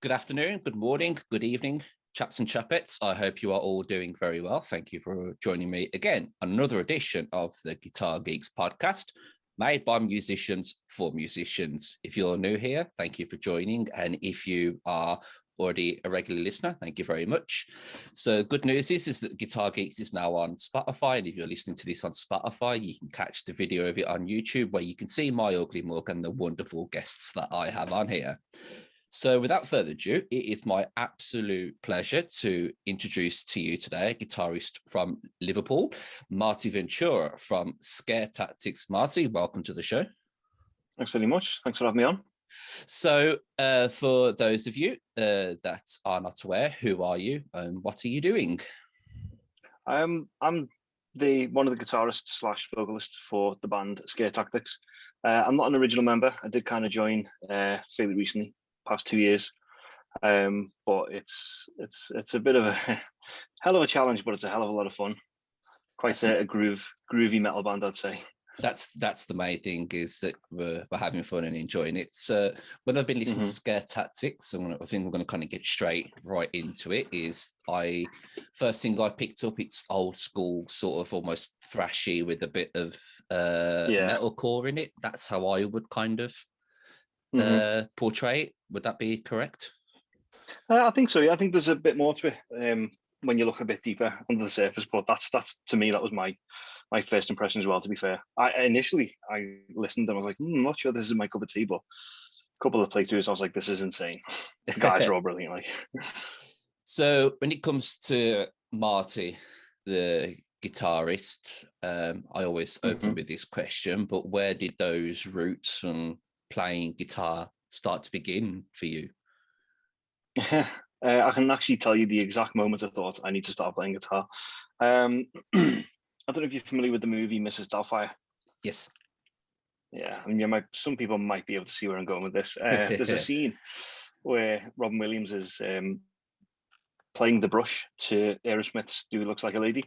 Good afternoon, good morning, good evening, chaps and chapettes. I hope you are all doing very well. Thank you for joining me again on another edition of the Guitar Geeks podcast, made by musicians for musicians. If you're new here, thank you for joining. And if you are already a regular listener, thank you very much. So good news is that Guitar Geeks is now on Spotify. And if you're listening to this on Spotify, you can catch the video of it on YouTube where you can see my ugly mug and the wonderful guests that I have on here. So without further ado, it is my absolute pleasure to introduce to you today a guitarist from Liverpool, Marty Ventura from Scare Tactics. Marty, welcome to the show. Thanks very much. Thanks for having me on. So for those of you that are not aware, who are you and what are you doing? I'm one of the guitarists slash vocalists for the band Scare Tactics. I'm not an original member. I did kind of join fairly recently. Past 2 years, but it's a bit of a hell of a challenge, but it's a hell of a lot of fun. Quite a groovy metal band, I'd say. That's the main thing, is that we're having fun and enjoying it. So when I've been listening to Scare Tactics, and I think we're going to kind of get straight right into it, is first thing I picked up, it's old school, sort of almost thrashy with a bit of metalcore in it. That's how I would kind of portray it. Would that be correct? I think so. Yeah, I think there's a bit more to it when you look a bit deeper under the surface. But that's to me, that was my first impression as well. To be fair, I initially listened and I was like, I'm not sure this is my cup of tea. But a couple of playthroughs, I was like, this is insane. The guys are all brilliant. Like, so when it comes to Marty, the guitarist, I always open with this question. But where did those roots from playing guitar start to begin for you? I can actually tell you the exact moment I thought I need to start playing guitar. I don't know if you're familiar with the movie Mrs. Doubtfire. Yes. Yeah, I mean, some people might be able to see where I'm going with this. There's a scene where Robin Williams is playing the brush to Aerosmith's "Do Looks Like a Lady,"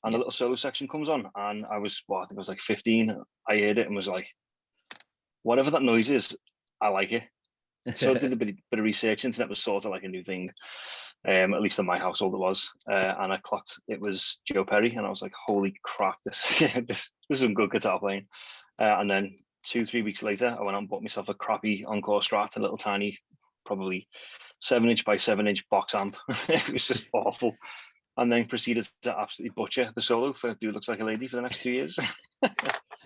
and a little solo section comes on, and I think I was like 15. I heard it and was like, whatever that noise is, I like it. So I did a bit of research into it. Was sort of like a new thing, at least in my household it was. And I clocked it was Joe Perry, and I was like, holy crap, this is some good guitar playing. And then 2-3 weeks later, I went out and bought myself a crappy Encore Strat, a little tiny, probably 7-inch by 7-inch box amp. It was just awful. And then proceeded to absolutely butcher the solo for "Do Looks Like a Lady" for the next 2 years.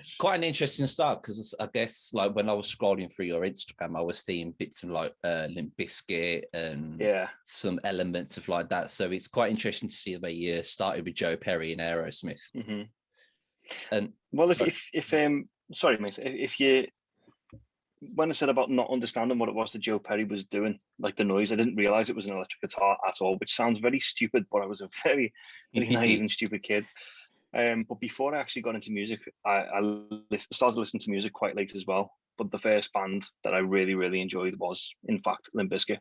It's quite an interesting start, because I guess like when I was scrolling through your Instagram, I was seeing bits of like Limp Bizkit and some elements of like that. So it's quite interesting to see the way you started with Joe Perry and Aerosmith. And well, if you when I said about not understanding what it was that Joe Perry was doing, like the noise, I didn't realize it was an electric guitar at all, which sounds very stupid, but I was a very naive and stupid kid. But before I actually got into music, I started listening to music quite late as well. But the first band that I really, really enjoyed was, in fact, Limp Bizkit.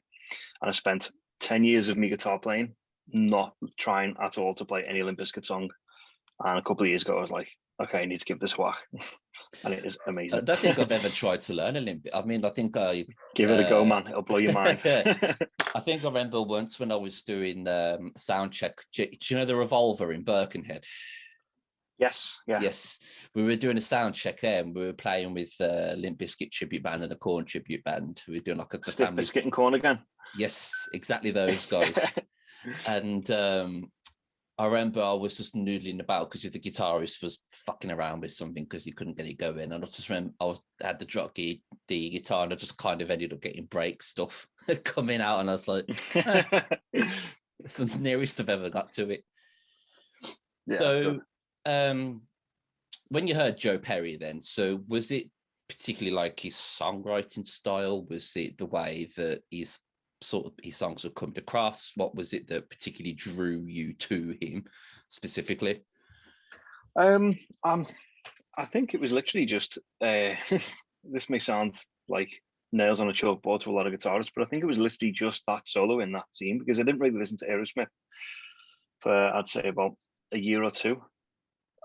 And I spent 10 years of me guitar playing, not trying at all to play any Limp Bizkit song. And a couple of years ago, I was like, okay, I need to give this a whack. And it is amazing. I don't think I've ever tried to learn a Limp. I mean, I think I... Give it a go, man. It'll blow your mind. I think I remember once when I was doing sound check. Do you know the Revolver in Birkenhead? Yes, yeah. Yes, we were doing a sound check there, and we were playing with Limp Bizkit tribute band and a Korn tribute band. We were doing like the family Bizkit and Korn again. Yes, exactly those guys. And I remember I was just noodling about because the guitarist was fucking around with something because he couldn't get it going. And I just remember I had the drop the guitar, and I just kind of ended up getting break stuff coming out, and I was like, it's the nearest I've ever got to it. Yeah, so when you heard Joe Perry then, so was it particularly like his songwriting style? Was it the way that his songs would come across? What was it that particularly drew you to him specifically? I think it was literally just this may sound like nails on a chalkboard to a lot of guitarists, but I think it was literally just that solo in that scene, because I didn't really listen to Aerosmith for, I'd say, about a year or two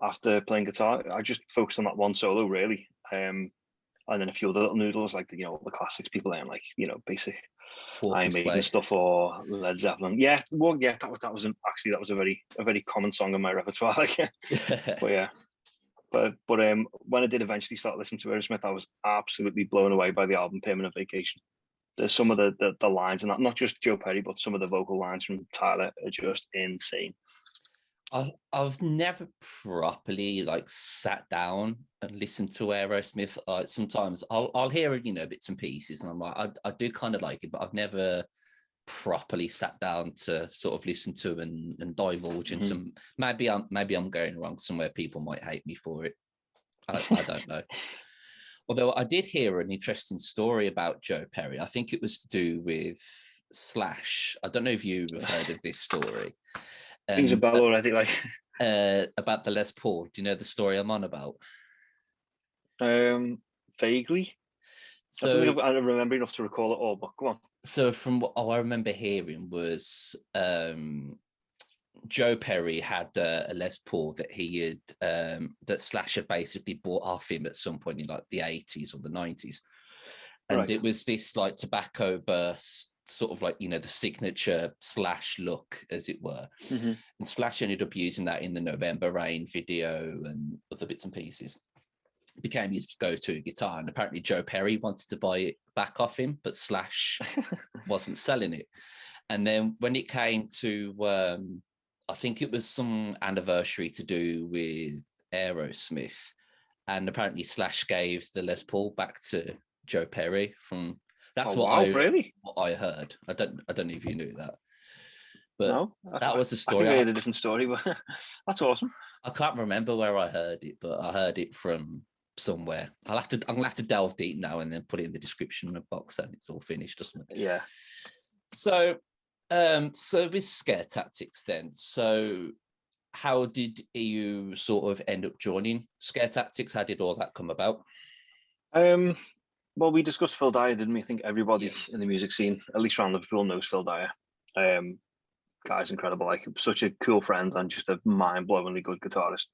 after playing guitar. I just focused on that one solo really, and then a few other little noodles like the classics people and like basic Iron Maiden stuff or Led Zeppelin. Yeah, well, yeah, that was a very common song in my repertoire. But yeah, but when I did eventually start listening to Aerosmith, I was absolutely blown away by the album Permanent Vacation. There's some of the lines, and not just Joe Perry, but some of the vocal lines from Tyler are just insane. I've never properly like sat down and listened to Aerosmith. Sometimes I'll hear bits and pieces, and I'm like, I do kind of like it, but I've never properly sat down to sort of listen to and divulge into. Maybe I'm going wrong somewhere. People might hate me for it. I don't know. Although I did hear an interesting story about Joe Perry. I think it was to do with Slash. I don't know if you have heard of this story. Rings a bell already, like about the Les Paul. Do you know the story I'm on about? Vaguely. So I don't think I remember enough to recall it all, but go on. So from what I remember hearing was Joe Perry had a Les Paul that he had that Slash had basically bought off him at some point in like the 80s or the 90s, and it was this like tobacco burst, sort of like the signature Slash look, as it were. And Slash ended up using that in the November Rain video and other bits and pieces. It became his go-to guitar, and apparently Joe Perry wanted to buy it back off him, but Slash wasn't selling it. And then when it came to I think it was some anniversary to do with Aerosmith, and apparently Slash gave the Les Paul back to Joe Perry. From that's what I heard. I don't know if you knew that, but no, that was the story. I heard a different story, but that's awesome. I can't remember where I heard it, but I heard it from somewhere. I'm gonna have to delve deep now and then put it in the description box, and it's all finished, doesn't it? Yeah. So with Scare Tactics then, so how did you sort of end up joining Scare Tactics? How did all that come about? Well, we discussed Phil Dyer, didn't we? I think everybody in the music scene, at least around Liverpool, knows Phil Dyer. Guy's incredible, like such a cool friend and just a mind-blowingly good guitarist.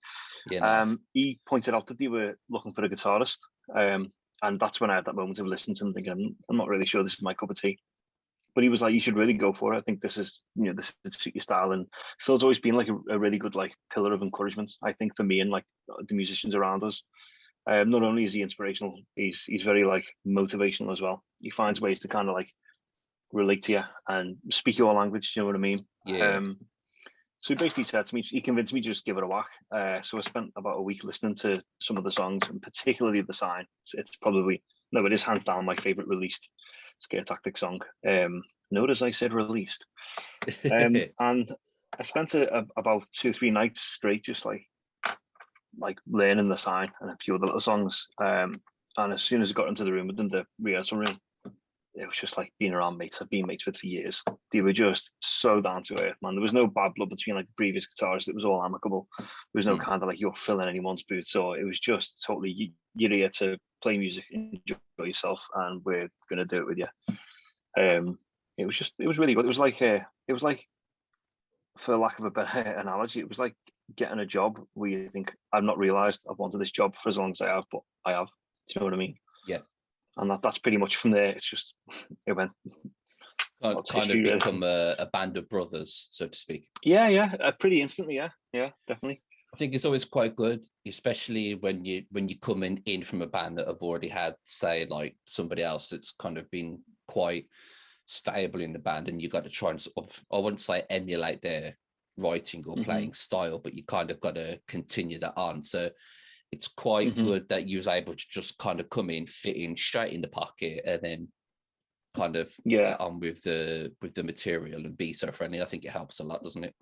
He pointed out that they were looking for a guitarist, and that's when I had that moment of listening to him thinking, I'm not really sure this is my cup of tea. But he was like, you should really go for it. I think this is, this would suit your style. And Phil's always been like a really good like pillar of encouragement, I think, for me and like the musicians around us. Not only is he inspirational, he's very like motivational as well. He finds ways to kind of like relate to you and speak your language. You know what I mean? Yeah. So he basically said to me, he convinced me to just give it a whack. So I spent about a week listening to some of the songs, and particularly The Sign. It is hands down my favorite released Scare Tactics song. Notice I said released. And I spent about 2-3 nights straight just like learning The Sign and a few other little songs. And as soon as I got into the room with them, the rehearsal room, it was just like being around mates I've been mates with for years. They were just so down to earth, man. There was no bad blood between like the previous guitarists. It was all amicable. There was no kind of like you're filling anyone's boots. So it was just totally, you're here to play music, enjoy yourself, and we're going to do it with you. It was really good. It was like, for lack of a better analogy, it was like getting a job where you think, I've not realized I've wanted this job for as long as I have, but I have. Do you know what I mean? Yeah. And that's pretty much from there. It's just, it went kind of become a band of brothers, so to speak. Yeah, pretty instantly. Yeah, definitely. I think it's always quite good, especially when you come in from a band that have already had, say, like somebody else that's kind of been quite stable in the band, and you got to try and sort of, I wouldn't say emulate their writing or playing style, but you kind of got to continue that on. So it's quite good that you was able to just kind of come in, fit in straight in the pocket, and then kind of get on with the material and be so friendly. I think it helps a lot, doesn't it?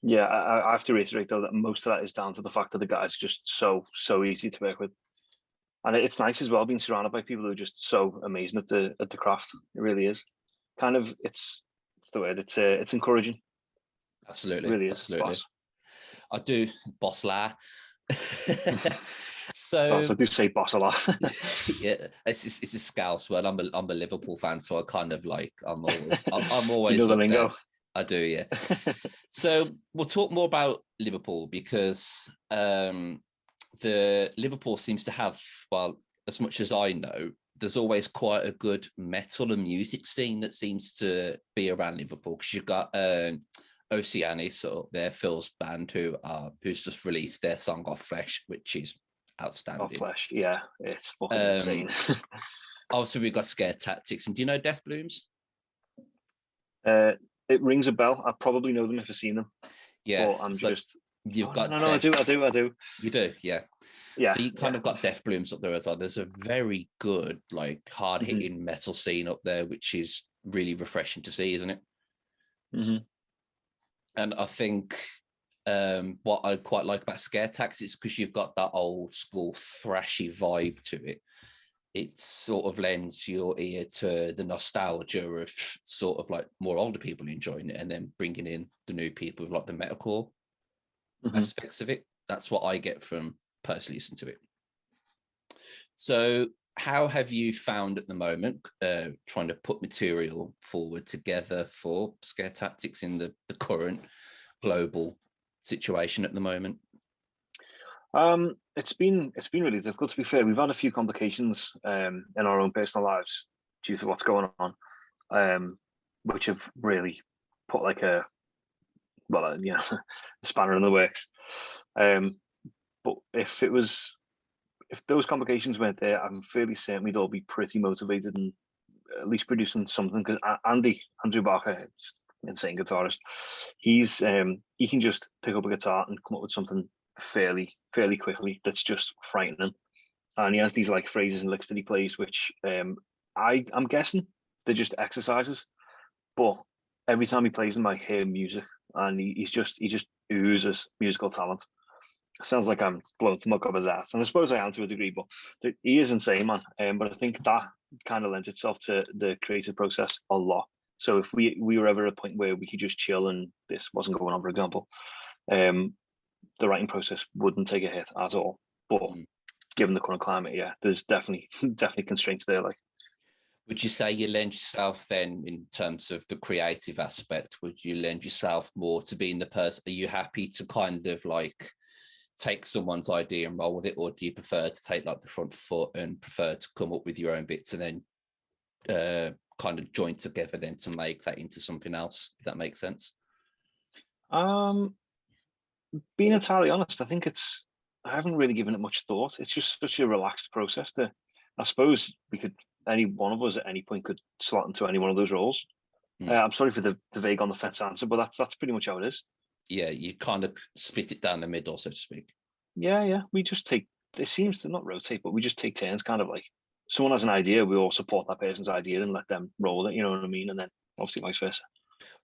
Yeah, I have to reiterate though that most of that is down to the fact that the guy's just so easy to work with, and it's nice as well being surrounded by people who are just so amazing at the craft. It really is. Kind of, it's the word. It's encouraging. Absolutely, it really is. Absolutely. I do, boss la. So I do say boss a lot. Yeah, it's a Scouse word. I'm a Liverpool fan, so I kind of like I'm always you know the lingo. There. I do, yeah. So we'll talk more about Liverpool because the Liverpool seems to have, well, as much as I know, there's always quite a good metal and music scene that seems to be around Liverpool, because you've got Oceanis, or their Phil's band, who's just released their song Off Flesh, which is outstanding. Off Flesh, yeah, it's fucking insane. Obviously, we've got Scare Tactics, and do you know Death Blooms? It rings a bell. I probably know them if I've seen them. Yeah, but I'm so just. You've got. No, I do. You do, yeah. Yeah. So you kind of got Death Blooms up there as well. There's a very good, like, hard hitting metal scene up there, which is really refreshing to see, isn't it? Mm-hmm. And I think what I quite like about Scare Tactics is because you've got that old school thrashy vibe to it. It sort of lends your ear to the nostalgia of sort of like more older people enjoying it, and then bringing in the new people with like the metalcore aspects of it. That's what I get from personally listening to it. So how have you found at the moment trying to put material forward together for Scare Tactics in the current global situation at the moment? It's been really difficult, to be fair. We've had a few complications in our own personal lives due to what's going on, which have really put like a spanner in the works. But if those complications weren't there, I'm fairly certain we'd all be pretty motivated and at least producing something. Because Andrew Barker, insane guitarist, he can just pick up a guitar and come up with something fairly quickly that's just frightening. And he has these like phrases and licks that he plays, which I'm guessing they're just exercises, but every time he plays them, I hear music, and he just oozes musical talent. Sounds like I'm blowing smoke up his ass, and I suppose I am to a degree, but he is insane, man. But I think that kind of lends itself to the creative process a lot. So if we were ever at a point where we could just chill and this wasn't going on, for example, the writing process wouldn't take a hit at all. But given the current climate, yeah, there's definitely constraints there. Like, would you say you lend yourself then, in terms of the creative aspect, would you lend yourself more to being the person? Are you happy to kind of like take someone's idea and roll with it, or do you prefer to take like the front foot and prefer to come up with your own bits and then kind of join together then to make that into something else, if that makes sense? Being entirely honest, I think I haven't really given it much thought. It's just such a relaxed process that I suppose any one of us at any point could slot into any one of those roles. I'm sorry for the vague on the fence answer, but that's pretty much how it is. Yeah, you kind of split it down the middle, so to speak. Yeah. We just take, it seems to not rotate, but we just take turns, kind of like someone has an idea, we all support that person's idea and let them roll it, you know what I mean? And then obviously vice versa.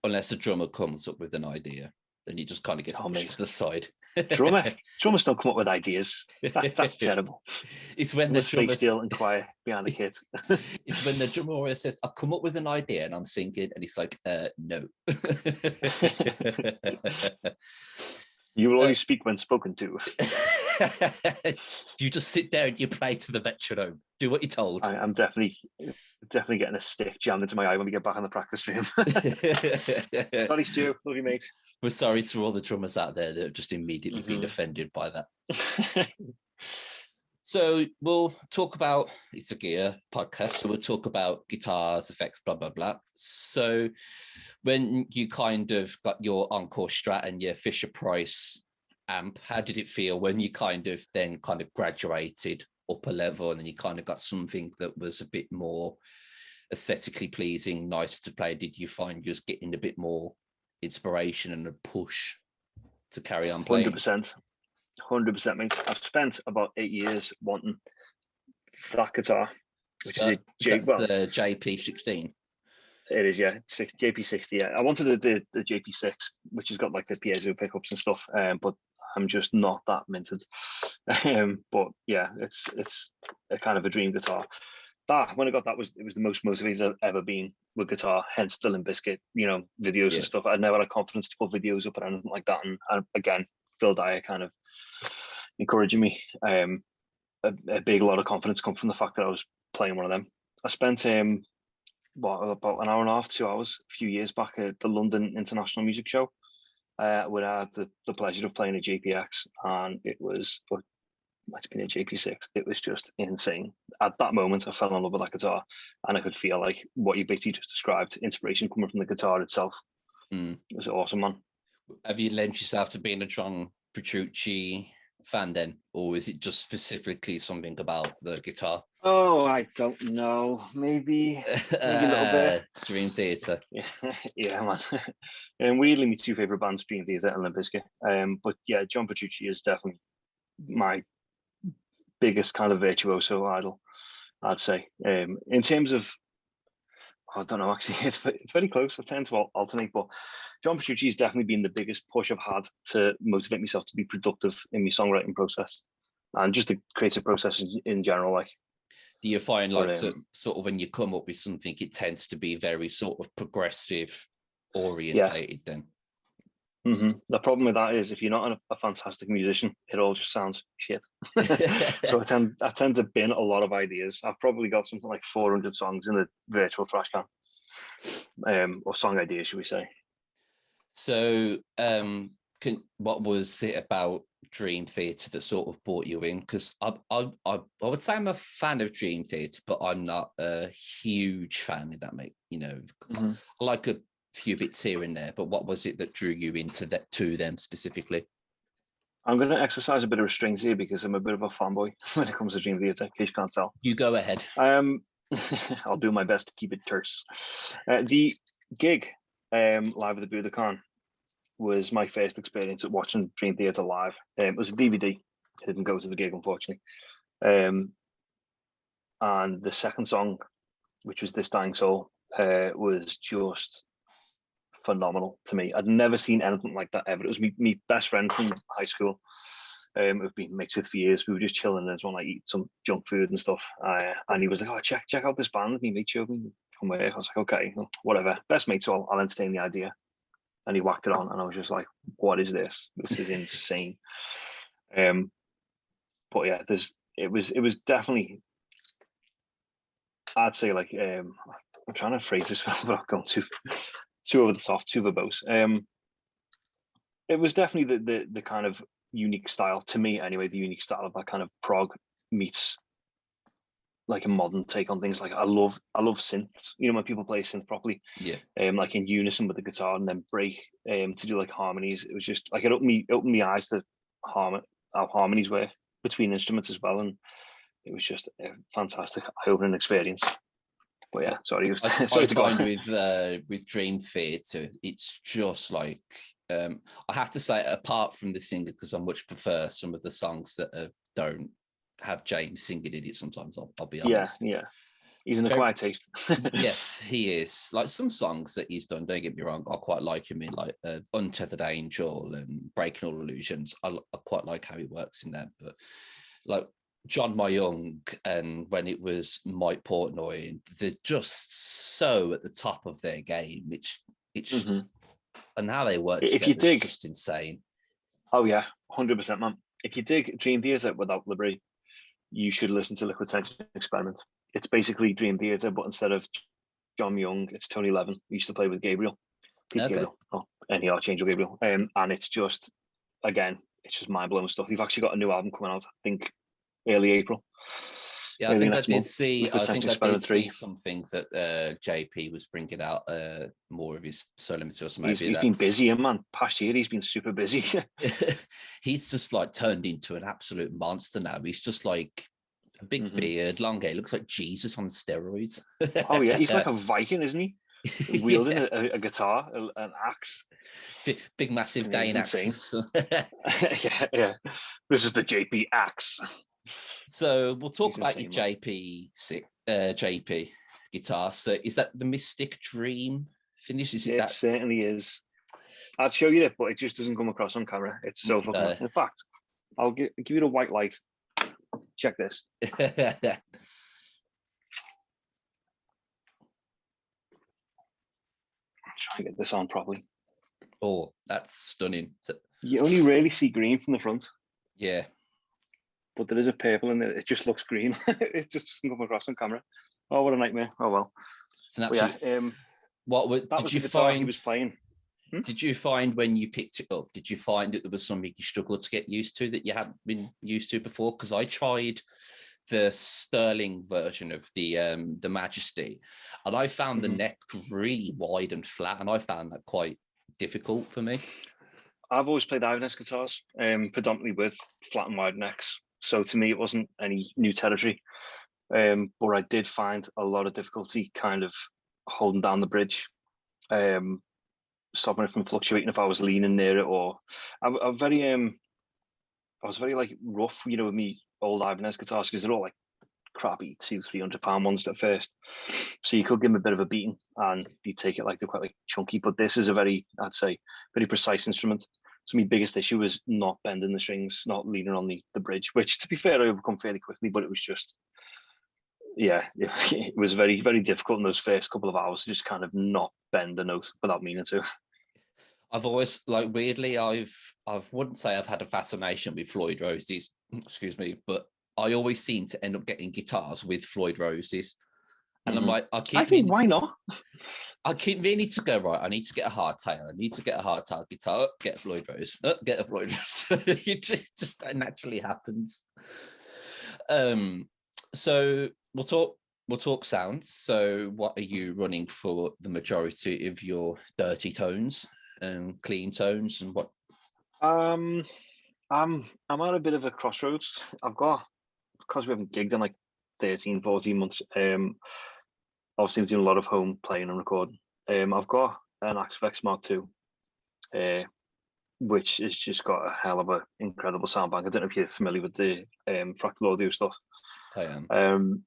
Unless a drummer comes up with an idea, then you just kind of get pushed to the side. Drummers don't come up with ideas. That's terrible. It's when the drummer still and quiet behind the kit. It's when the drummer always says, "I'll come up with an idea," and I'm singing, and he's like, "No." You will only speak when spoken to. You just sit there and you play to the metronome. Do what you're told. I'm definitely getting a stick jammed into my eye when we get back on the practice room. Sorry, Stu. Love you, mate. We're sorry to all the drummers out there that have just immediately been offended by that. So we'll talk about, it's a gear podcast, so we'll talk about guitars, effects, blah, blah, blah. So when you kind of got your Encore Strat and your Fisher-Price amp, how did it feel when you kind of graduated up a level and then you kind of got something that was a bit more aesthetically pleasing, nicer to play? Did you find you was getting a bit more inspiration and a push to carry on playing? 100%, mate. I've spent about 8 years wanting that guitar, which is a JP16. It is, yeah, JP60. Yeah, I wanted the JP6, which has got like the piezo pickups and stuff, but I'm just not that minted. But yeah, it's a kind of a dream guitar. When I got that, it was the most motivated I've ever been with guitar. Hence the Limp Bizkit, videos and stuff. I never had confidence to put videos up or anything like that. And again, Phil Dyer kind of encouraging me. A big lot of confidence come from the fact that I was playing one of them. I spent about an hour and a half, 2 hours, a few years back at the London International Music Show, where I had the pleasure of playing a JPX, and it was might have been a JP6. It was just insane. At that moment, I fell in love with that guitar, and I could feel like what you basically just described, inspiration coming from the guitar itself. It was awesome, man. Have you lent yourself to being a John Petrucci fan then, or is it just specifically something about the guitar? Oh, I don't know. Maybe a little bit. Dream Theater. Yeah, man. And weirdly, my two favorite bands, Dream Theater and Limp Bizkit. But yeah, John Petrucci is definitely my biggest kind of virtuoso idol, I'd say. In terms of, I don't know, actually, it's very close. I tend to alternate, but John Petrucci has definitely been the biggest push I've had to motivate myself to be productive in my songwriting process and just the creative process in general. Like, do you find like sort of when you come up with something, it tends to be very sort of progressive orientated then? The problem with that is if you're not a fantastic musician, it all just sounds shit. So I tend to bin a lot of ideas. I've probably got something like 400 songs in the virtual trash can, or song ideas, should we say? So, what was it about Dream Theater that sort of brought you in? Because I would say I'm a fan of Dream Theater, but I'm not a huge fan. If that make I like a few bits here and there, but what was it that drew you into that to them specifically? I'm going to exercise a bit of restraint here because I'm a bit of a fanboy when it comes to Dream Theater, in case you can't tell. You go ahead. I'll do my best to keep it terse. The gig live at the Budokan was my first experience at watching Dream Theater live. It was a DVD. I didn't go to the gig, unfortunately. And the second song, which was This Dying Soul, was just phenomenal to me. I'd never seen anything like that ever. It was me best friend from high school. We've been mates with for years. We were just chilling and just like eat some junk food and stuff. And he was like, "Oh, check out this band." And he made showed me from where. I was like, "Okay, whatever. Best mate, so I'll entertain the idea." And he whacked it on, and I was just like, "What is this? This is insane." But yeah, it was definitely, I'd say, like, I'm trying to phrase this without going too over the top, too verbose. It was definitely the kind of unique style, to me anyway, the unique style of that kind of prog meets like a modern take on things. Like I love synths, when people play synth properly, like in unison with the guitar and then break to do like harmonies. It was just like it opened me eyes to how harmonies work between instruments as well, and it was just a fantastic eye-opening experience. But yeah, sorry. I find with Dream Theater, it's just like I have to say, apart from the singer, because I much prefer some of the songs that don't have James singing in it. Sometimes I'll be honest. Yeah, he's an acquired taste. Yes, he is. Like some songs that he's done, don't get me wrong, I quite like him in, like Untethered Angel and Breaking All Illusions. I quite like how he works in that, but like John Mayung and when it was Mike Portnoy, they're just so at the top of their game. It's and how they work together is just insane. Oh yeah, 100%, man. If you dig Dream Theater without Liberty, you should listen to Liquid Tension Experiment. It's basically Dream Theater, but instead of John Mayung, it's Tony Levin, who used to play with Gabriel. Gabriel, any Archangel Gabriel. And it's just, again, it's just mind-blowing stuff. You've actually got a new album coming out, I think, early April. Yeah, I think I did see something that JP was bringing out more of his solo material. So maybe he's been busy, man. Past year, he's been super busy. He's just like turned into an absolute monster now. He's just like a big beard, long hair. Looks like Jesus on steroids. Oh yeah, he's like a Viking, isn't he? Wielding a guitar, an axe. Big massive Dane axe. Yeah. This is the JP axe. So we'll talk about your JP guitar. So is that the Mystic Dream finish? It certainly is. I'd show you it, but it just doesn't come across on camera. It's so fucking. In fact, I'll give you the white light. Check this. Try and get this on properly. Oh, that's stunning. You only really see green from the front. Yeah. But there is a purple in it. It just looks green. It just doesn't come across on camera. Oh, what a nightmare. Oh, well. So actually, did you find he was playing? Did you find when you picked it up, did you find that there was something you struggled to get used to that you hadn't been used to before? Because I tried the sterling version of the Majesty, and I found the neck really wide and flat, and I found that quite difficult for me. I've always played Ibanez guitars, predominantly with flat and wide necks. So to me, it wasn't any new territory. But I did find a lot of difficulty kind of holding down the bridge, stopping it from fluctuating if I was leaning near it, or I was very like rough, you know, with me old Ibanez guitars, because they're all like crappy 200-300 pound ones at first. So you could give them a bit of a beating and you take it like they're quite like chunky. But this is a very, I'd say, very precise instrument. So my biggest issue was not bending the strings, not leaning on the bridge, which to be fair, I overcome fairly quickly, but it was just, yeah, it was very, very difficult in those first couple of hours to just kind of not bend the note without meaning to. I've always, like, weirdly, I wouldn't say I've had a fascination with Floyd Roses, excuse me, but I always seem to end up getting guitars with Floyd Roses. And I'm like, I think, why not? I keep meaning to go, right, I need to get a hardtail. I need to get a hardtail guitar, get a Floyd Rose, get a Floyd Rose. It just naturally happens. So we'll talk sounds. So what are you running for the majority of your dirty tones and clean tones, and what? I'm at a bit of a crossroads. I've got, because we haven't gigged in like 13-14 months, obviously I'm doing a lot of home playing and recording. I've got an Axvex Mark II, which has just got a hell of an incredible sound bank. I don't know if you're familiar with the fractal audio stuff. I am.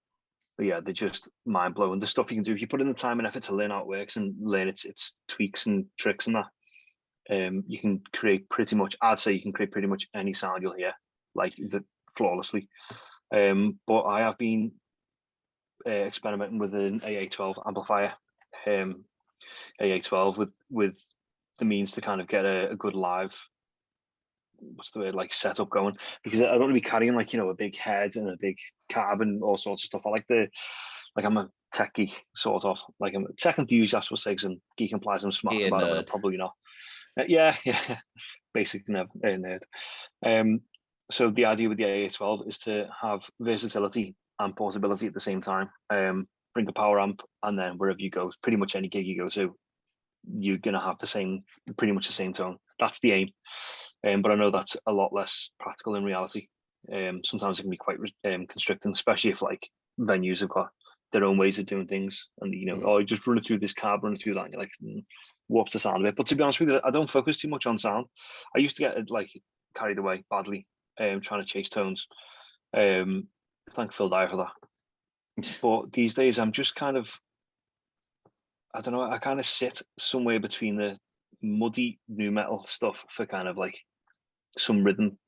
But yeah, they're just mind blowing. The stuff you can do if you put in the time and effort to learn how it works and learn its tweaks and tricks and that. You can create pretty much, I'd say you can create pretty much any sound you'll hear, like flawlessly. But I have been experimenting with an AA12 amplifier, AA12 with the means to kind of get a good live, what's the word, like setup going, because I don't want to be carrying like, you know, a big head and a big cab and all sorts of stuff. I like I'm a tech geek, sort of, like I'm a tech enthusiast, with sakes, and geek implies I'm smart about it, but I'm probably not. Yeah, basic nerd. So the idea with the AA12 is to have versatility and portability at the same time. Bring a power amp, and then wherever you go, pretty much any gig you go to, you're gonna have pretty much the same tone. That's the aim. But I know that's a lot less practical in reality. Sometimes it can be quite constricting, especially if like venues have got their own ways of doing things, and you know, you just run it through this cab, run it through that, and you're like, warps the sound a bit. But to be honest with you, I don't focus too much on sound. I used to get like carried away badly, trying to chase tones. Thank Phil Dyer for that. But these days, I'm just kind of, I don't know, I kind of sit somewhere between the muddy nu metal stuff for kind of like some rhythm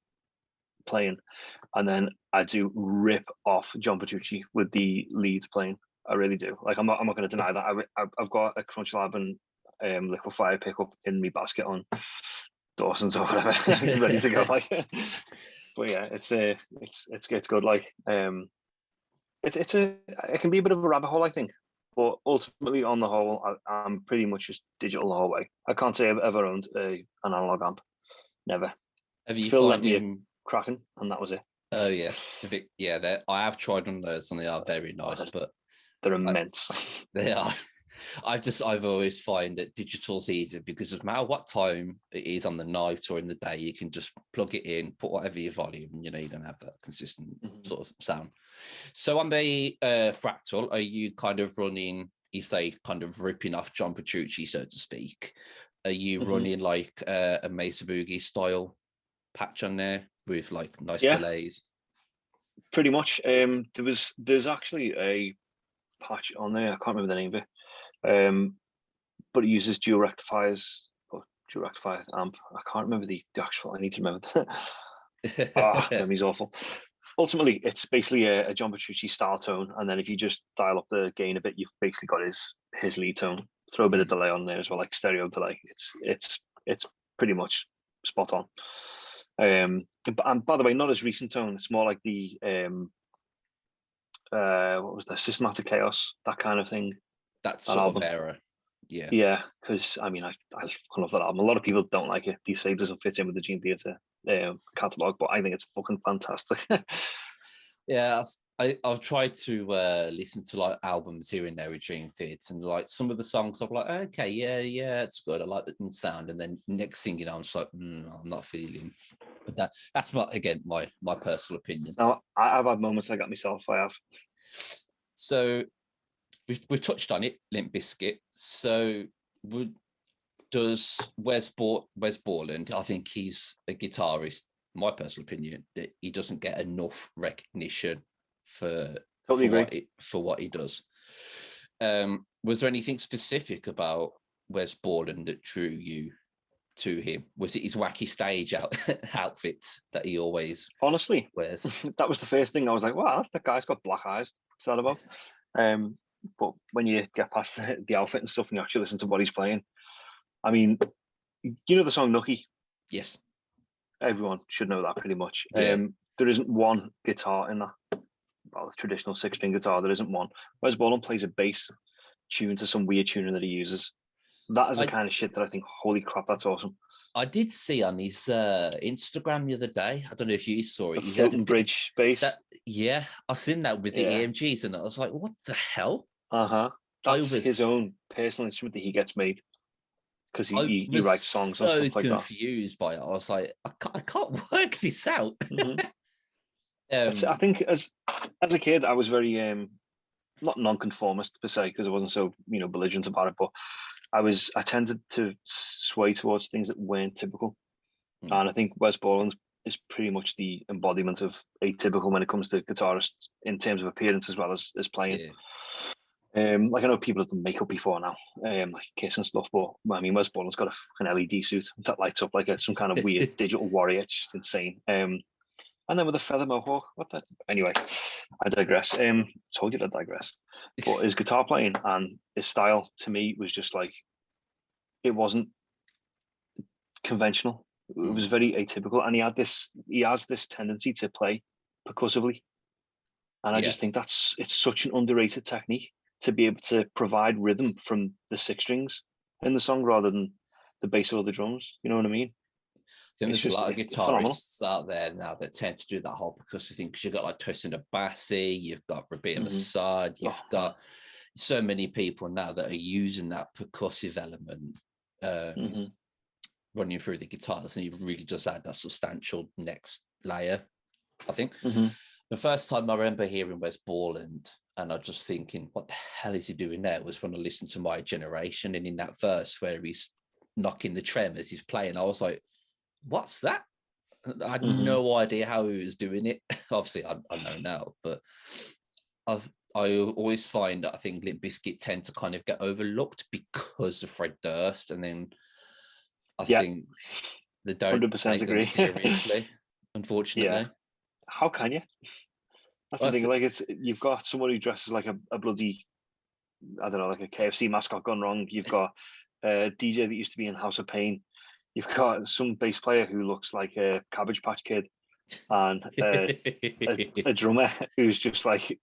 playing, and then I do rip off John Petrucci with the lead playing. I really do. Like, I'm not going to deny that. I've got a Crunch Lab and Liquefire pickup in my basket on Dawson's or whatever, ready to go. Like, but yeah, it's good. Like, it can be a bit of a rabbit hole, I think. But ultimately, on the whole, I'm pretty much just digital the whole way. I can't say I've ever owned an analog amp. Never. Have you Phil let me cracking, and that was it. Oh yeah, I have tried on those, and they are very nice, but they're immense. They are. I've always find that digital's easier because no matter what time it is on the night or in the day, you can just plug it in, put whatever your volume, and you know, you don't have that consistent sort of sound. So on the Fractal, are you kind of running, you say, kind of ripping off John Petrucci, so to speak? Are you running like a Mesa Boogie style patch on there with like nice delays? Pretty much. There's actually a patch on there. I can't remember the name of it. But it uses dual rectifiers or dual rectifier amp. I can't remember the actual. I need to remember that. Memory's awful. Ultimately, it's basically a John Petrucci style tone, and then if you just dial up the gain a bit, you've basically got his lead tone. Throw a bit of delay on there as well, like stereo delay. It's pretty much spot on. And by the way, not as recent tone. It's more like the what was that? Systematic Chaos, that kind of thing. That sort of era. Yeah, because I mean, I love that album. A lot of people don't like it. They say it doesn't fit in with the Dream Theater catalog, but I think it's fucking fantastic. Yeah, I've tried to listen to like albums here and there with Dream Theater, and like some of the songs I'm like, okay, yeah, it's good. I like the sound, and then next thing you know, I'm just like, I'm not feeling. But that's my personal opinion. No, I've had moments like that myself. I have. So we've touched on it, Limp Bizkit. So does Wes Borland? I think he's a guitarist. My personal opinion that he doesn't get enough recognition for what he does. Was there anything specific about Wes Borland that drew you to him? Was it his wacky stage outfits that he always honestly wears? That was the first thing I was like, wow, that guy's got black eyes. What's that about? But when you get past the outfit and stuff and you actually listen to what he's playing, I mean, you know the song Nookie? Yes. Everyone should know that pretty much. Yeah. There isn't one guitar in that. Well, the traditional 6-string guitar, there isn't one. Wes Borland plays a bass tune to some weird tuning that he uses. That is the kind of shit that I think, holy crap, that's awesome. I did see on his Instagram the other day. I don't know if you saw it. The floating bridge bass. Yeah, I seen that with the EMGs, and I was like, "What the hell?" That's his own personal instrument that he gets made because he writes songs and stuff like that. So confused by it. I was like, I can't work this out. I think as a kid, I was very not nonconformist per se because I wasn't so belligerent about it, but I tended to sway towards things that weren't typical, and I think Wes Borland is pretty much the embodiment of atypical when it comes to guitarists in terms of appearance as well as playing. Yeah. Like I know people have done makeup before now, like Kiss and stuff, but I mean Wes Borland's got an LED suit that lights up like some kind of weird digital warrior. It's just insane. And then with a feather mohawk, anyway, I digress. Told you to digress. But his guitar playing and his style to me was just like, it wasn't conventional. It was very atypical, and he has this tendency to play percussively, and I just think it's such an underrated technique to be able to provide rhythm from the 6 strings in the song rather than the bass or the drums. You know what I mean? I think there's a lot of guitarists out there now that tend to do that whole percussive thing because you've got like Tosin Abasi, you've got Rabia Assad, you've got so many people now that are using that percussive element running through the guitars, and you really just add that substantial next layer. I think the first time I remember hearing Wes Borland and I just thinking, what the hell is he doing there, was when I listened to My Generation, and in that verse where he's knocking the trem as he's playing, I was like, what's that? I had no idea how he was doing it. Obviously, I know now, but I always find that I think Limp Bizkit tend to kind of get overlooked because of Fred Durst, and then I think they don't 100% take them seriously, unfortunately. Yeah. How can you? That's the thing. Like, you've got someone who dresses like a bloody, I don't know, like a KFC mascot gone wrong. You've got a DJ that used to be in House of Pain. You've got some bass player who looks like a Cabbage Patch Kid, and a drummer who's just like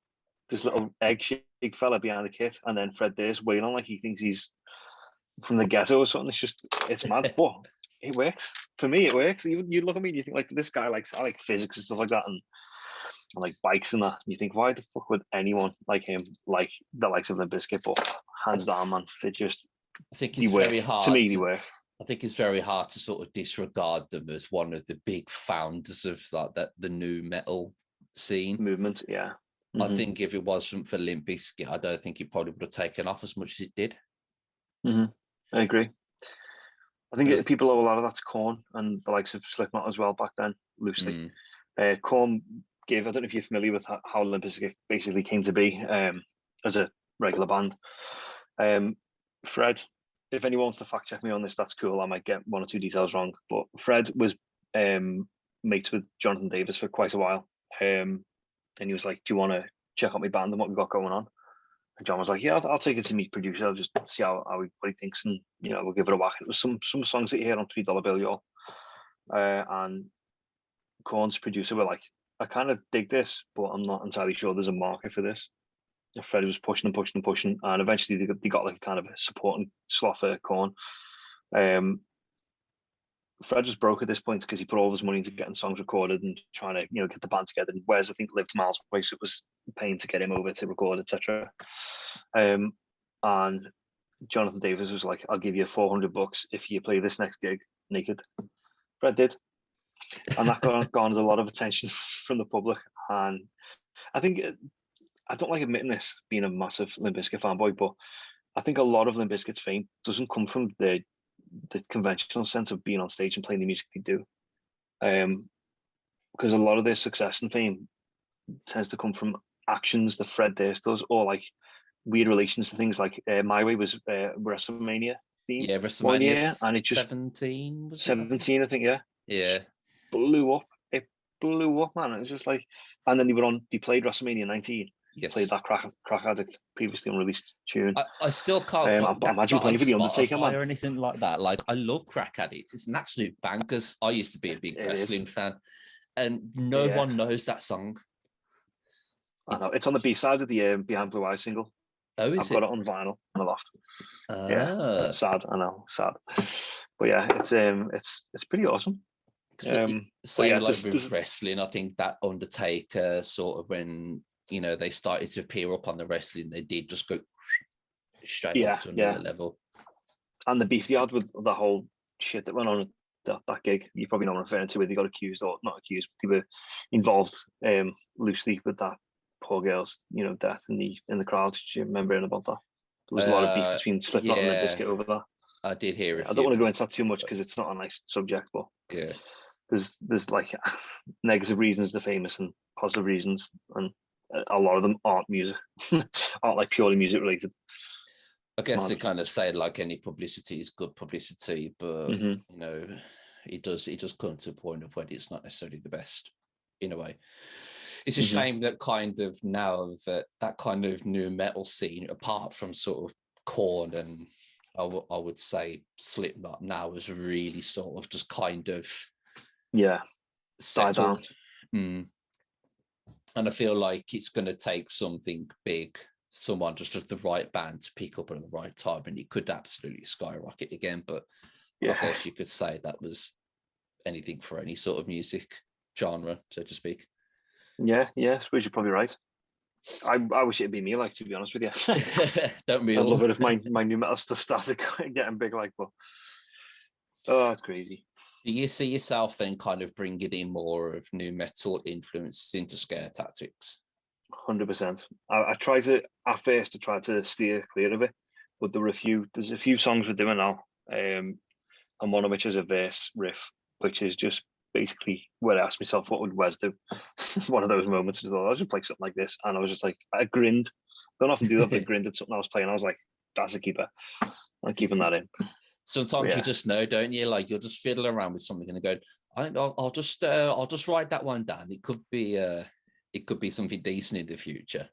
this little egg-shaped fella behind the kit, and then Fred Durst wailing like he thinks he's from the ghetto or something. It's mad, but it works. For me, it works. You look at me and you think, like, this guy I like physics and stuff like that, and like bikes and that. And you think, why the fuck would anyone like him like the likes of Limp Bizkit? But hands down, man, I think it's very hard. To me, they work. I think it's very hard to sort of disregard them as one of the big founders of like the new metal scene movement. Yeah, I think if it wasn't for Limp Bizkit, I don't think it probably would have taken off as much as it did. I agree. I think people owe a lot of that to Korn and the likes of Slipknot as well back then, loosely. Korn gave, I don't know if you're familiar with how Limp Bizkit basically came to be as a regular band. Fred, if anyone wants to fact check me on this, that's cool. I might get 1 or 2 details wrong, but Fred was mates with Jonathan Davis for quite a while. And he was like, do you want to check out my band and what we've got going on? And John was like, yeah, I'll take it to meet producer. I'll just see what he thinks, and we'll give it a whack. It was some songs that you hear on $3 Bill, y'all. And Korn's producer were like, I kind of dig this, but I'm not entirely sure there's a market for this. Freddie was pushing and pushing and pushing, and eventually they got like a kind of a supporting slot for Korn. Fred was broke at this point because he put all his money into getting songs recorded and trying to, get the band together. Whereas I think lived miles away, so it was paying to get him over to record, etc. And Jonathan Davis was like, "I'll give you $400 if you play this next gig naked." Fred did, and that garnered a lot of attention from the public. And I think I don't like admitting this, being a massive Limp Bizkit fanboy, but I think a lot of Limp Bizkit's fame doesn't come from the conventional sense of being on stage and playing the music they do, because a lot of their success and fame tends to come from actions that Fred Durst does, or like weird relations to things like My Way was WrestleMania theme. Yeah, WrestleMania and it just 17 was 17, I think. Yeah. Blew up. It blew up, man. It was just like, and then they played WrestleMania 19. Yes. Played that Crack Addict previously unreleased tune. I still can't imagine playing for the Undertaker, man, or anything like that. Like, I love Crack Addict. It's an absolute bang, because I used to be a big wrestling fan, and no one knows that song. I know. It's on the B-side of the Behind Blue Eyes single. Oh, I've got it on vinyl in the loft. Yeah, sad. I know, sad. But yeah, it's pretty awesome. Same with wrestling. I think that Undertaker sort of, when they started to appear up on the wrestling, they did just go straight up to another level. And the beef they had with the whole shit that went on at that gig, you probably know what I'm referring to, where they got accused, or not accused, but they were involved loosely with that poor girl's death in the crowd. Do you remember hearing about that? There was a lot of beef between Slipknot and Limp Bizkit over that. I did hear it. I don't want to go into that too much because it's not a nice subject, but yeah, there's like negative reasons they're famous and positive reasons, and a lot of them aren't aren't like purely music related. I guess they kind of say like any publicity is good publicity, but it does come to a point of when it's not necessarily the best in a way. It's a shame that kind of now that kind of new metal scene, apart from sort of Korn and I would say Slipknot, now is really sort of just kind of settled. And I feel like it's going to take something big, someone just with the right band to pick up at the right time, and it could absolutely skyrocket again. But I guess you could say that was anything for any sort of music genre, so to speak. Yeah, I suppose you're probably right. I wish it'd be me, like, to be honest with you. Don't we I all? love it if my new metal stuff started getting big, like, but it's crazy. Do you see yourself then kind of bringing in more of new metal influences into Scare Tactics? 100%. I try to, at first, steer clear of it, but there's a few songs we're doing now, and one of which is a verse riff, which is just basically where I asked myself, what would Wes do? One of those moments is, I'll just play something like this, and I was just like, I grinned. Don't often do that, but I grinned at something I was playing. I was like, that's a keeper. I'm keeping that in. Sometimes you just know, don't you? Like, you'll just fiddle around with something and go, I think I'll just write that one down. It could be something decent in the future.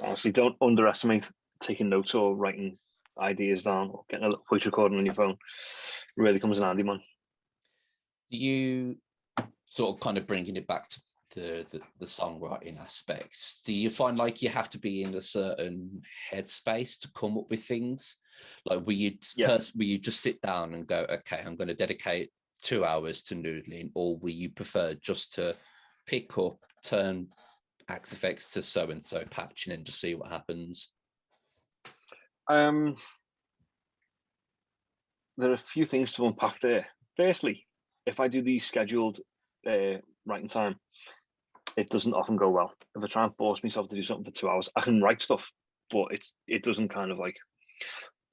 Honestly, don't underestimate taking notes or writing ideas down or getting a little voice recording on your phone. It really comes in handy, man. Do you sort of kind of bringing it back to the songwriting aspects? Do you find like you have to be in a certain headspace to come up with things? Like, will you just sit down and go, okay, I'm going to dedicate 2 hours to noodling, or will you prefer just to pick up, turn Axe Effects to so and so patching and just see what happens? There are a few things to unpack there. Firstly, if I do the scheduled writing time, it doesn't often go well. If I try and force myself to do something for 2 hours, I can write stuff, but it doesn't kind of, like,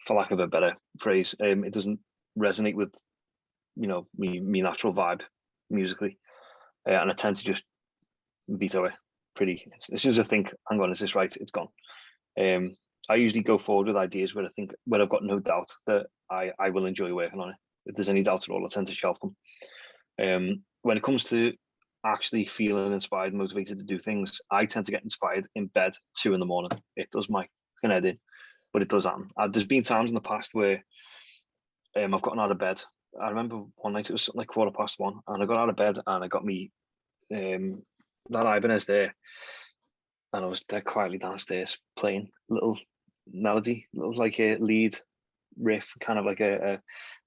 for lack of a better phrase, it doesn't resonate with me natural vibe musically, and I tend to just veto it as soon as I think, hang on, is this right? It's gone. I usually go forward with ideas where I've got no doubt that I will enjoy working on it. If there's any doubt at all, I tend to shelf them. When it comes to actually feeling inspired, motivated to do things, I tend to get inspired in bed 2 a.m. It does my head in, but it does happen. There's been times in the past where I've gotten out of bed. I remember one night it was something like 1:15, and I got out of bed and I got me that Ibanez there, and I was dead quietly downstairs playing little melody, little like a lead riff, kind of like a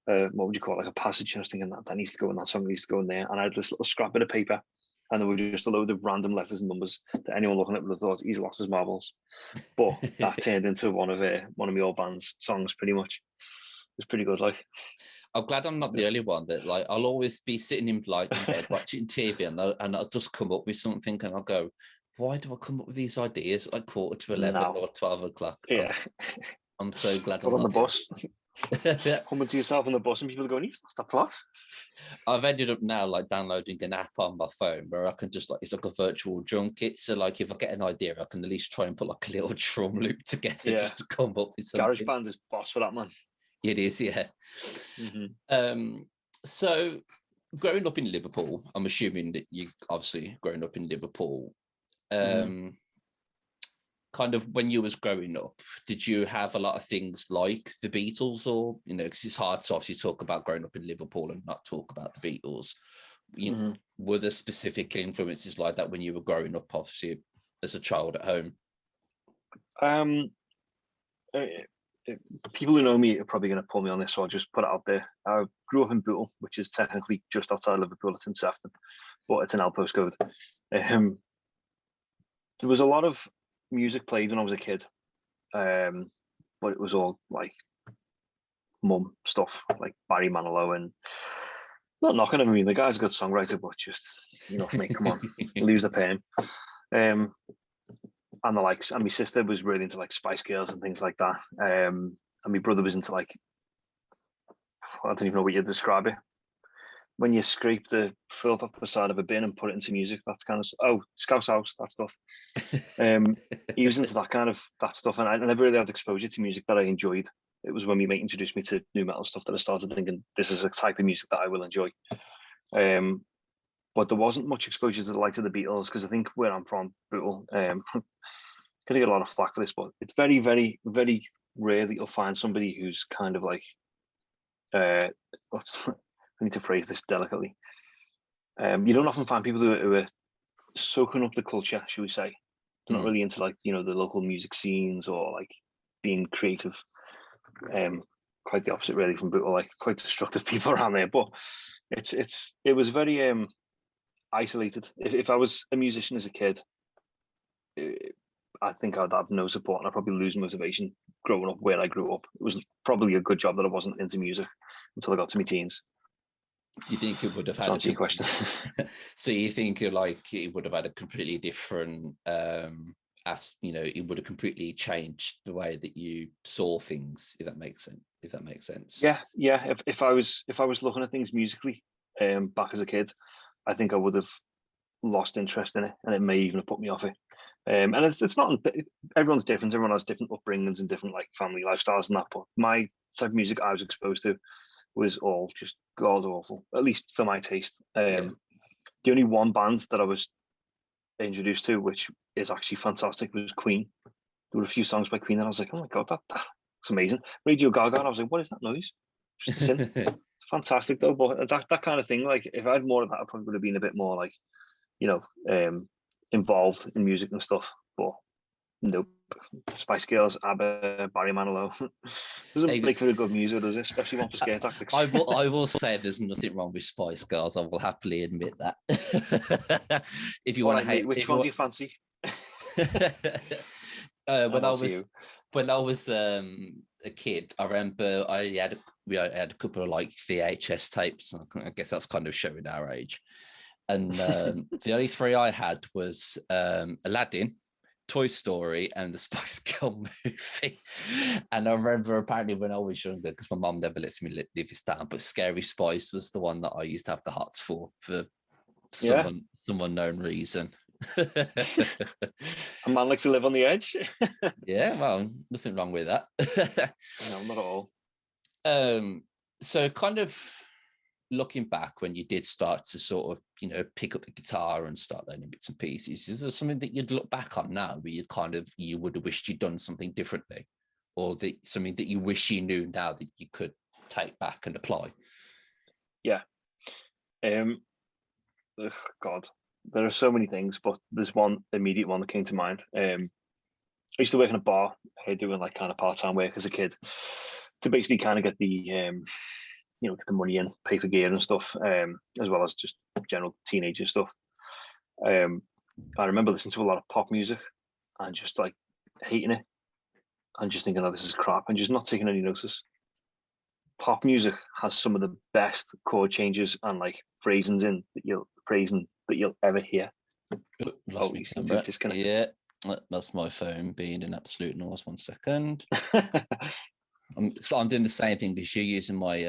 what would you call it, like a passage. And I was thinking that needs to go in that song, needs to go in there. And I had this little scrap bit of paper, and there were just a load of random letters and numbers that anyone looking at it would have thought he's lost his marbles. But that turned into one of my old band's songs, pretty much. It was pretty good, like. I'm glad I'm not the only one that, like, I'll always be sitting in bed watching TV, and I'll just come up with something, and I'll go, why do I come up with these ideas at 11:15 or 12 o'clock? Yeah. I'm so glad I'm on the bus. Coming to yourself on the bus, and people are going, what's that plot? I've ended up now like downloading an app on my phone where I can just like, it's like a virtual junket. So like if I get an idea, I can at least try and put like a little drum loop together just to come up with something. GarageBand is boss for that, man. It is, yeah. Mm-hmm. So growing up in Liverpool, I'm assuming that you obviously growing up in Liverpool. Kind of when you was growing up, did you have a lot of things like the Beatles, or, you know, because it's hard to obviously talk about growing up in Liverpool and not talk about the Beatles. You know, were there specific influences like that when you were growing up, obviously, as a child at home? People who know me are probably going to pull me on this, so I'll just put it out there. I grew up in Bootle, which is technically just outside Liverpool. It's in Sefton, but it's an L postcode. There was a lot of music played when I was a kid, but it was all like mum stuff, like Barry Manilow, and not knocking him. I mean, the guy's a good songwriter, but just, you know, for me, come on, lose the pain. And the likes, and my sister was really into like Spice Girls and things like that. And my brother was into like, I don't even know what you'd describe it. When you scrape the filth off the side of a bin and put it into music, that's kind of, Scouse House, that stuff. He was into that stuff, and I never really had exposure to music that I enjoyed. It was when my mate introduced me to new metal stuff that I started thinking, this is a type of music that I will enjoy. But there wasn't much exposure to the likes of the Beatles, because I think where I'm from, Bootle, gonna get a lot of flack for this, but it's very, very, very rare that you'll find somebody who's kind of like, I need to phrase this delicately. You don't often find people who are soaking up the culture, should we say. They're not really into like, you know, the local music scenes or like being creative. Quite the opposite really from Bootle, like quite destructive people around there. But it was very isolated. If I was a musician as a kid, I think I'd have no support, and I'd probably lose motivation growing up where I grew up. It was probably a good job that I wasn't into music until I got to my teens. Do you think it would have had a question? So you think like it would have had a completely different, you know, it would have completely changed the way that you saw things, if that makes sense. Yeah. If I was looking at things musically, back as a kid, I think I would have lost interest in it, and it may even have put me off it. And it's not, everyone's different. Everyone has different upbringings and different like family lifestyles and that. But my type of music I was exposed to was all just god awful, at least for my taste. The only one band that I was introduced to, which is actually fantastic, was Queen. There were a few songs by Queen and I was like, oh my god, that's amazing. Radio Gaga, and I was like, what is that noise? Just a synth. Fantastic though, but that kind of thing, like if I had more of that, I probably would have been a bit more like, you know, involved in music and stuff. But nope. Spice Girls, ABBA, Barry Manilow doesn't make for a good music, does it? Especially one for scare tactics. I will say there's nothing wrong with Spice Girls. I will happily admit that. If you want to hate, which one do you fancy? When I was a kid, I remember we had a couple of like VHS tapes. I guess that's kind of showing our age. And the only three I had was Aladdin, Toy Story, and the Spice Girl movie. And I remember apparently when I was younger, because my mum never lets me live this down, but Scary Spice was the one that I used to have the hots for some unknown reason. A man likes to live on the edge. Yeah, well, nothing wrong with that. No, not at all. So kind of looking back when you did start to sort of, you know, pick up the guitar and start learning bits and pieces, is there something that you'd look back on now where you would have wished you'd done something differently, or something that you wish you knew now that you could take back and apply? Yeah. God, there are so many things, but there's one immediate one that came to mind. I used to work in a bar, doing like kind of part-time work as a kid, to basically kind of get the get the money in, pay for gear and stuff, as well as just general teenager stuff. I remember listening to a lot of pop music and just like hating it and just thinking, oh, this is crap, and just not taking any notice. Pop music has some of the best chord changes and like phrasings that you'll ever hear. Lost me camera. Yeah, that's my phone being an absolute noise. 1 second. I'm doing the same thing as you, using my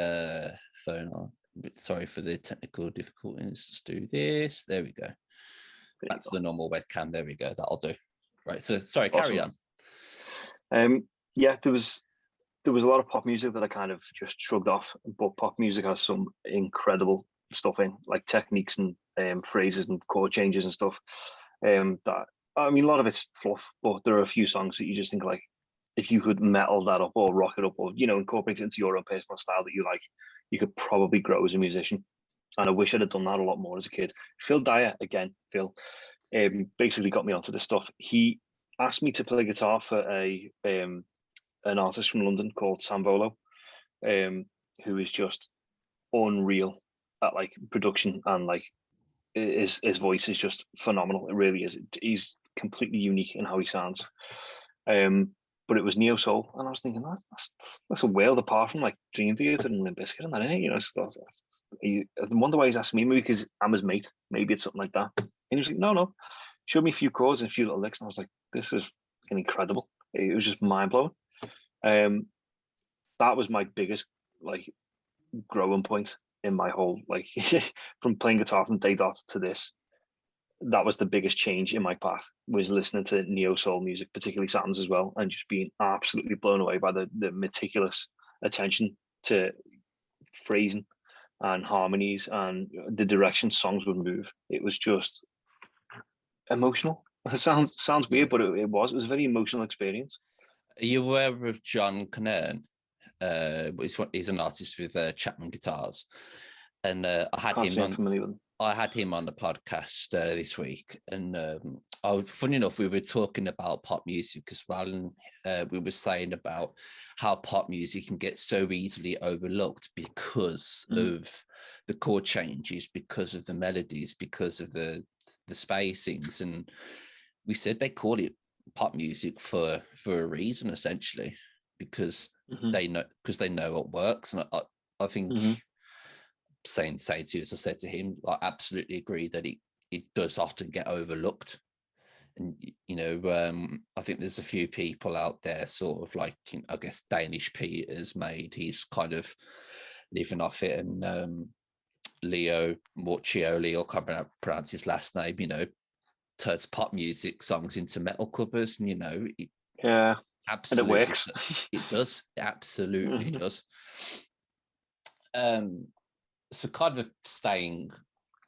phone. I'm a bit sorry for the technical difficulties. Let's do this. There we go. That's the normal webcam. There we go. That'll do. Right. So sorry, carry on. Yeah, there was a lot of pop music that I kind of just shrugged off, but pop music has some incredible stuff in, like techniques and phrases and chord changes and stuff. That, I mean, a lot of it's fluff, but there are a few songs that you just think like, if you could metal that up or rock it up or, incorporate it into your own personal style that you like, you could probably grow as a musician. And I wish I'd have done that a lot more as a kid. Phil Dyer, again, Phil, basically got me onto this stuff. He asked me to play guitar for an artist from London called Sam Volo, who is just unreal at like production, and like his voice is just phenomenal. It really is. He's completely unique in how he sounds. But it was neo soul, and I was thinking that's a world apart from like Dream Theater and Limp Bizkit and that, I wonder why he's asking me, maybe because I'm his mate. Maybe it's something like that. And he was like, no. Showed me a few chords and a few little licks, and I was like, this is incredible. It was just mind blowing. That was my biggest like growing point in my whole like from playing guitar from day dot to this. That was the biggest change in my path, was listening to neo soul music, particularly Saturn's as well, and just being absolutely blown away by the meticulous attention to phrasing and harmonies and the direction songs would move. It was just emotional. It sounds weird, but it was a very emotional experience. Are you aware of John Kern? He's an artist with Chapman guitars, and I had him on the podcast this week, and funny enough, we were talking about pop music as well, and we were saying about how pop music can get so easily overlooked because of the chord changes, because of the melodies, because of the spacings, and we said they call it pop music for a reason, essentially, because they know what works. And I think saying to you, as I said to him, I absolutely agree that it does often get overlooked. And I think there's a few people out there, sort of like, I guess Danish Pete has made, he's kind of living off it, and Leo Morcioli, or can't pronounce his last name, turns pop music songs into metal covers, and yeah, absolutely, and it works. It does, it absolutely does. So kind of staying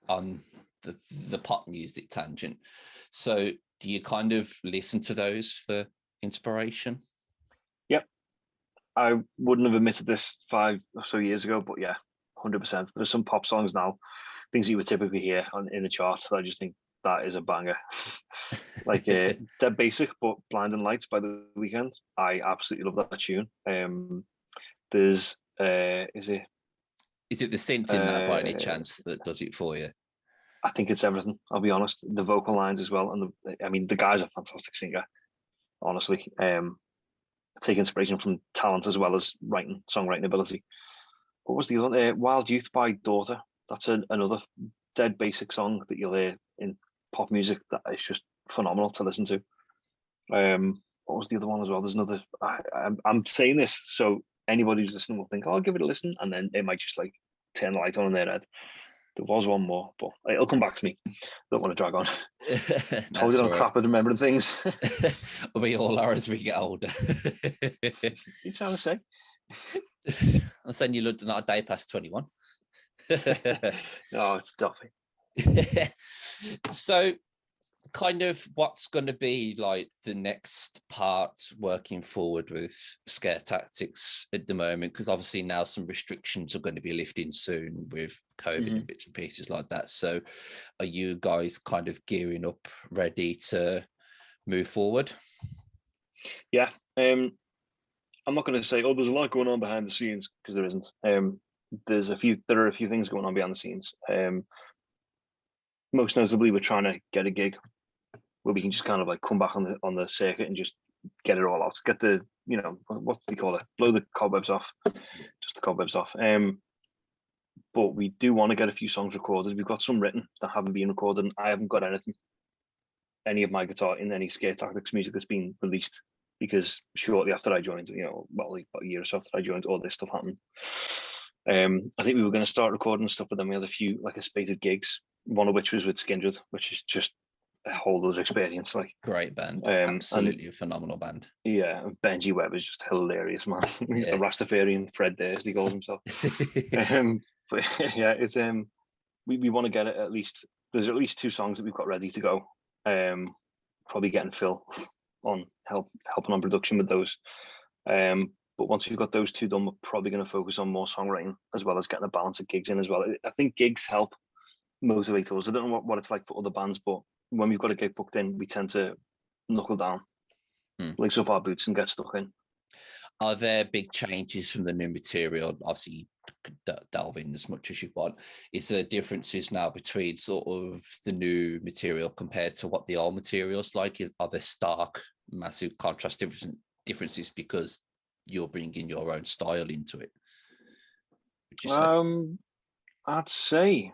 on the pop music tangent, so do you kind of listen to those for inspiration? Yep. I wouldn't have admitted this 5 or so years ago, but yeah, 100%. There's some pop songs now, things you would typically hear in the charts, that I just think that is a banger. Like Dead Basic, but Blinding Lights by The Weeknd. I absolutely love that tune. There's is it the synth in that by any chance that does it for you? I think it's everything, I'll be honest. The vocal lines as well, and the guy's a fantastic singer, honestly. Take inspiration from talent as well as songwriting ability. What was the other one? Wild Youth by Daughter. That's another Dead Basic song that you'll hear in pop music that is just phenomenal to listen to. What was the other one as well? There's another. I'm saying this so anybody who's listening will think, oh, I'll give it a listen, and then they might just like turn the light on in their head. There was one more, but it'll come back to me. I don't want to drag on. Told you I'm crap at remembering things. We all are as we get older. You trying to say? I'm saying you looked not a day past 21. Oh, it's stuffy. So kind of what's going to be like the next part working forward with Scare Tactics at the moment? Because obviously now some restrictions are going to be lifting soon with COVID and bits and pieces like that. So are you guys kind of gearing up, ready to move forward? Yeah. I'm not going to say, oh, there's a lot going on behind the scenes, because there isn't. There are a few things going on behind the scenes. Most notably, we're trying to get a gig where we can just kind of like come back on the circuit and just get it all out, get the, what do they call it, blow the cobwebs off, just the cobwebs off. But we do want to get a few songs recorded. We've got some written that haven't been recorded, and I haven't got any of my guitar in any Scare Tactics music that's been released, because shortly after I joined, like about a year or so after I joined, all this stuff happened. I think we were going to start recording stuff, but then we had a spate of gigs, one of which was with Skindred, which is just a whole other experience. Like, great band, absolutely a phenomenal band. Yeah, Benji Webb is just hilarious, man. He's the Rastafarian Fred Durst, he calls himself. But yeah, it's we want to get it at least. There's at least 2 songs that we've got ready to go. Probably getting Phil on helping on production with those. But once we've got those 2 done, we're probably going to focus on more songwriting, as well as getting a balance of gigs in as well. I think gigs help motivate us. I don't know what it's like for other bands, but when we've got a gig booked in, we tend to knuckle down, lace up our boots and get stuck in. Are there big changes from the new material? Obviously, delve in as much as you want. Is there differences now between sort of the new material compared to what the old material's like? Are there stark, massive contrast differences because you're bringing your own style into it? I'd say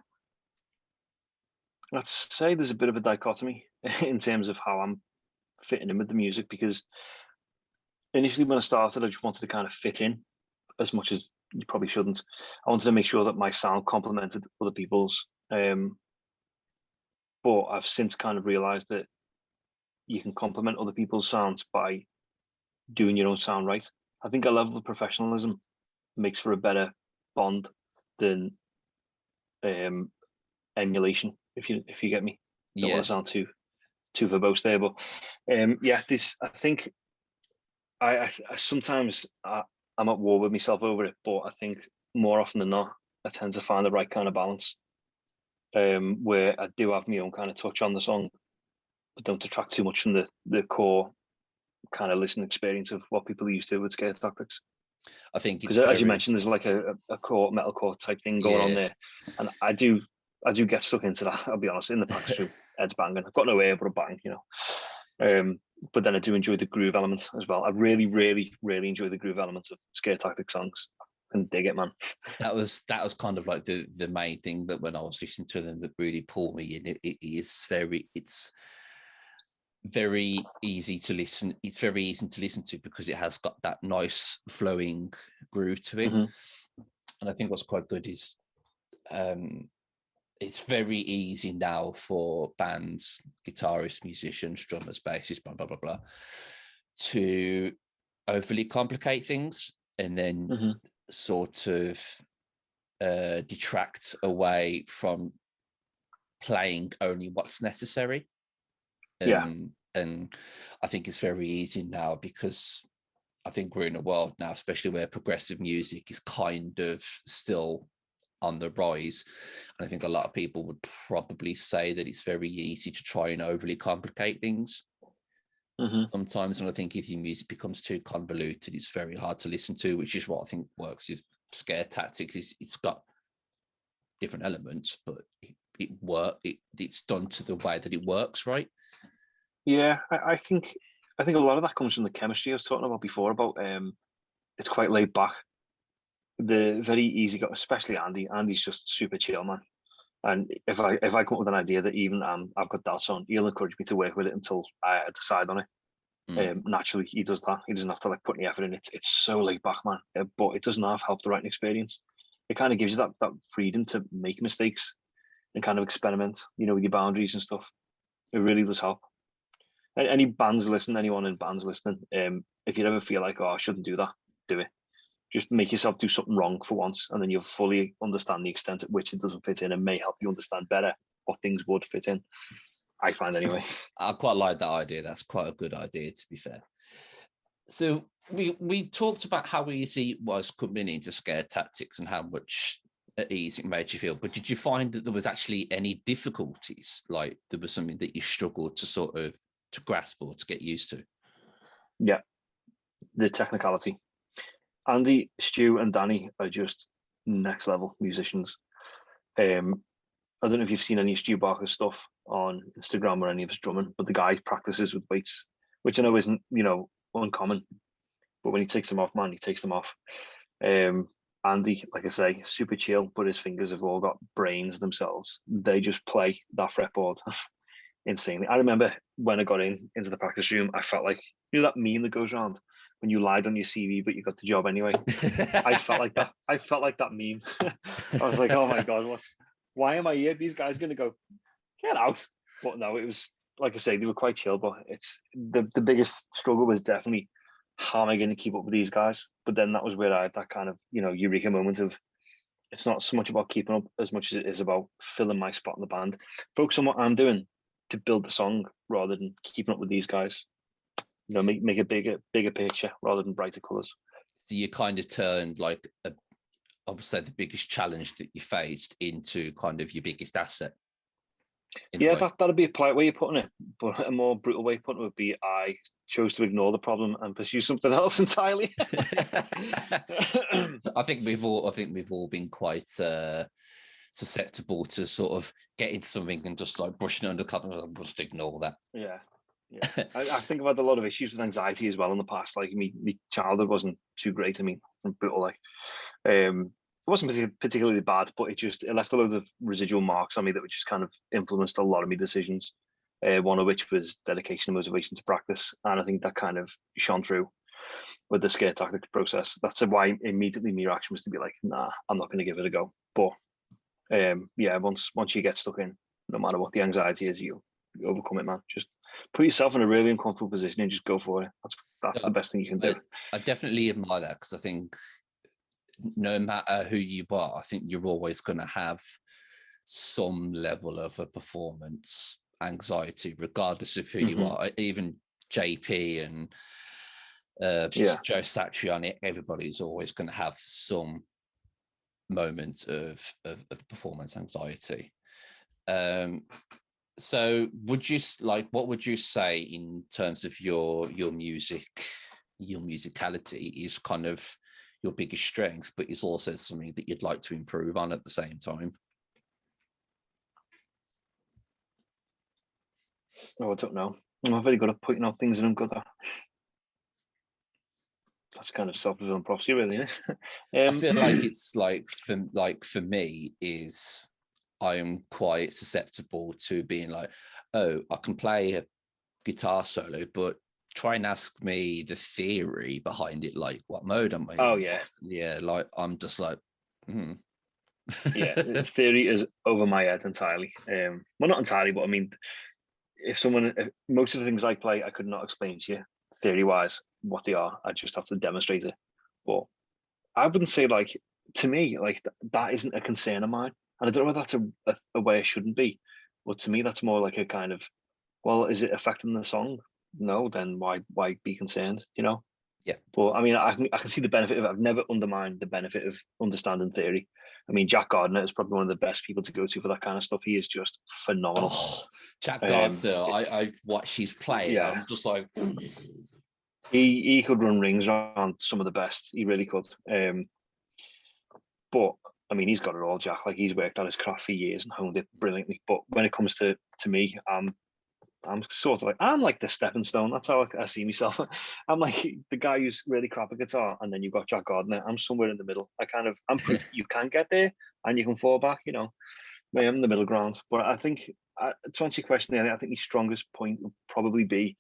there's a bit of a dichotomy in terms of how I'm fitting in with the music, because initially when I started, I just wanted to kind of fit in as much as you probably shouldn't. I wanted to make sure that my sound complemented other people's. But I've since kind of realized that you can complement other people's sounds by doing your own sound right. I think a level of professionalism makes for a better bond than emulation, if you get me. Don't want to sound too verbose there, but I think I sometimes I'm at war with myself over it, but I think more often than not, I tend to find the right kind of balance, where I do have my own kind of touch on the song, but don't detract too much from the core kind of listening experience of what people are used to with Scare Tactics. I think because as you mentioned, there's like a core metalcore type thing going on there, and I do get stuck into that. I'll be honest. In the practice room, head's banging. I've got no ear but a bang, But then I do enjoy the groove element as well. I really, really, really enjoy the groove element of Scare Tactics songs. And dig it, man. That was kind of like the main thing that when I was listening to them that really pulled me in. It's very easy to listen. It's very easy to listen to because it has got that nice flowing groove to it. And I think what's quite good is it's very easy now for bands, guitarists, musicians, drummers, bassists, blah, blah, blah, blah, to overly complicate things and then sort of detract away from playing only what's necessary. And I think it's very easy now because I think we're in a world now, especially where progressive music is kind of still on the rise. And I think a lot of people would probably say that it's very easy to try and overly complicate things sometimes. And I think if your music becomes too convoluted, it's very hard to listen to, which is what I think works with Scare Tactics. It's got different elements, but it's done to the way that it works, right? Yeah, I think a lot of that comes from the chemistry I was talking about before, about it's quite laid back. The very easy go, especially Andy's just super chill, man. And if I come up with an idea that even I've got doubts on, he'll encourage me to work with it until I decide on it. Naturally, he does that. He doesn't have to like put any effort in. It's so laid back, man. But it doesn't have help the writing experience. It kind of gives you that freedom to make mistakes and kind of experiment, with your boundaries and stuff. It really does help. Any bands listening, anyone in bands listening, if you ever feel like, oh, I shouldn't do that, do it. Just make yourself do something wrong for once, and then you'll fully understand the extent at which it doesn't fit in, and may help you understand better what things would fit in. I find anyway. I quite like that idea. That's quite a good idea, to be fair. So we talked about how easy it was coming into Scare Tactics and how much at ease it made you feel. But did you find that there was actually any difficulties? Like there was something that you struggled to sort of to grasp or to get used to? Yeah, the technicality. Andy, Stu, and Danny are just next level musicians. I don't know if you've seen any of Stu Barker's stuff on Instagram or any of his drumming, but the guy practices with weights, which I know isn't, uncommon. But when he takes them off, man, he takes them off. Andy, like I say, super chill, but his fingers have all got brains themselves. They just play that fretboard insanely. I remember when I got into the practice room, I felt like, that meme that goes around when you lied on your CV, but you got the job anyway. I felt like that. I felt like that meme. I was like, oh my God, why am I here? These guys going to go, get out. But no, it was, like I say, they were quite chill, but it's the biggest struggle was definitely, how am I going to keep up with these guys? But then that was where I had that kind of, eureka moment of, it's not so much about keeping up as much as it is about filling my spot in the band. Focus on what I'm doing to build the song rather than keeping up with these guys. Make a bigger picture rather than brighter colors. So you kind of turned like I would say the biggest challenge that you faced into kind of your biggest asset. Yeah, that'd be a polite way of putting it, but a more brutal way of putting it would be I chose to ignore the problem and pursue something else entirely. I think we've all been quite susceptible to sort of getting something and just like brushing it under the carpet and just ignore that. Yeah. I think I've had a lot of issues with anxiety as well in the past. Like my childhood wasn't too great. I mean, brutal. Like, it wasn't particularly bad, but it left a load of residual marks on me that just kind of influenced a lot of my decisions. One of which was dedication and motivation to practice, and I think that kind of shone through with the Scare Tactics process. That's why immediately my reaction was to be like, nah, I'm not going to give it a go. But once you get stuck in, no matter what the anxiety is, you overcome it, man. Just put yourself in a really uncomfortable position and just go for it. That's the best thing you can do. I definitely admire that, because I think no matter who you are, I think you're always going to have some level of a performance anxiety, regardless of who you are. Even JP and Joe Satriani, everybody's always going to have some moment of performance anxiety. So what would you say in terms of your musicality is kind of your biggest strength, but it's also something that you'd like to improve on at the same time? Oh, I don't know. I'm not very good at putting out things that I'm good at. That's kind of self-fulfilling prophecy, really, isn't it? I feel like it's for me is I am quite susceptible to being like, oh, I can play a guitar solo, but try and ask me the theory behind it, like what mode am I in? Oh yeah. Yeah, like I'm just like, Yeah, theory is over my head entirely. Well, not entirely, but I mean, if most of the things I play, I could not explain to you theory-wise what they are. I just have to demonstrate it. But I wouldn't say, like, to me, like that isn't a concern of mine. And I don't know if that's a way it shouldn't be. But to me, that's more like a kind of, well, is it affecting the song? No, then why be concerned, Yeah. But I mean, I can see the benefit of it. I've never undermined the benefit of understanding theory. I mean, Jack Gardner is probably one of the best people to go to for that kind of stuff. He is just phenomenal. Oh, Jack Gardner, I've watched his play. Yeah. I'm just like, he could run rings around some of the best. He really could. But I mean, he's got it all, Jack. Like, he's worked at his craft for years and honed it brilliantly. But when it comes to me, I'm sort of like, I'm like the stepping stone. That's how I see myself. I'm like the guy who's really crap at guitar, and then you've got Jack Gardner. I'm somewhere in the middle. I'm proof you can get there and you can fall back. I am in the middle ground. But I think to answer your question, I think the strongest point would probably be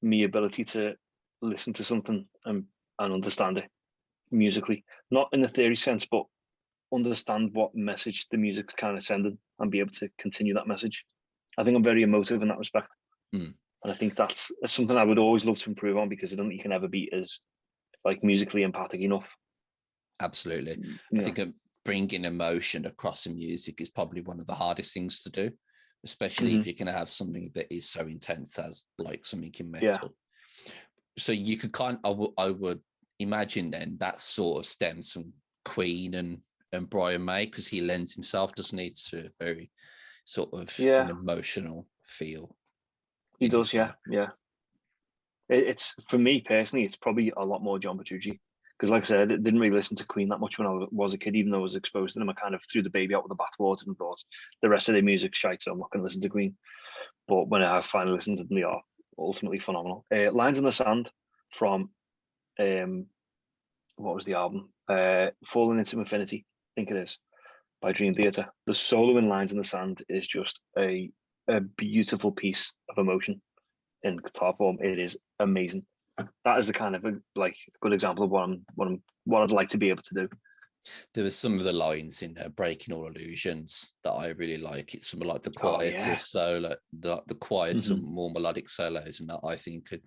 my ability to listen to something and understand it musically, not in the theory sense, but understand what message the music's kind of sending and be able to continue that message. I think I'm very emotive in that respect. And I think that's something I would always love to improve on, because I don't think you can ever be as like musically empathic enough. Absolutely. I think bringing emotion across in music is probably one of the hardest things to do. especially if you're going to have something that is so intense as like something in metal. Yeah. So you could I would imagine then that sort of stems from Queen and Brian May, because he lends himself, doesn't he, to a very sort of an emotional feel. He does, yeah. It's, for me personally, it's probably a lot more John Petrucci, because like I said, I didn't really listen to Queen that much when I was a kid, even though I was exposed to them. I kind of threw the baby out with the bathwater and thought the rest of their music's shite, so I'm not going to listen to Queen. But when I finally listened to them, they are ultimately phenomenal. Lines in the Sand from, what was the album? Falling Into Infinity, I think it is, by Dream Theater. The solo in Lines in the Sand is just a beautiful piece of emotion in guitar form. It is amazing. That is the kind of like good example of what I'd like to be able to do. There were some of the lines in Breaking All Illusions that I really like. It's some of like the quieter solo, the quieter, more melodic solos, and that I think could,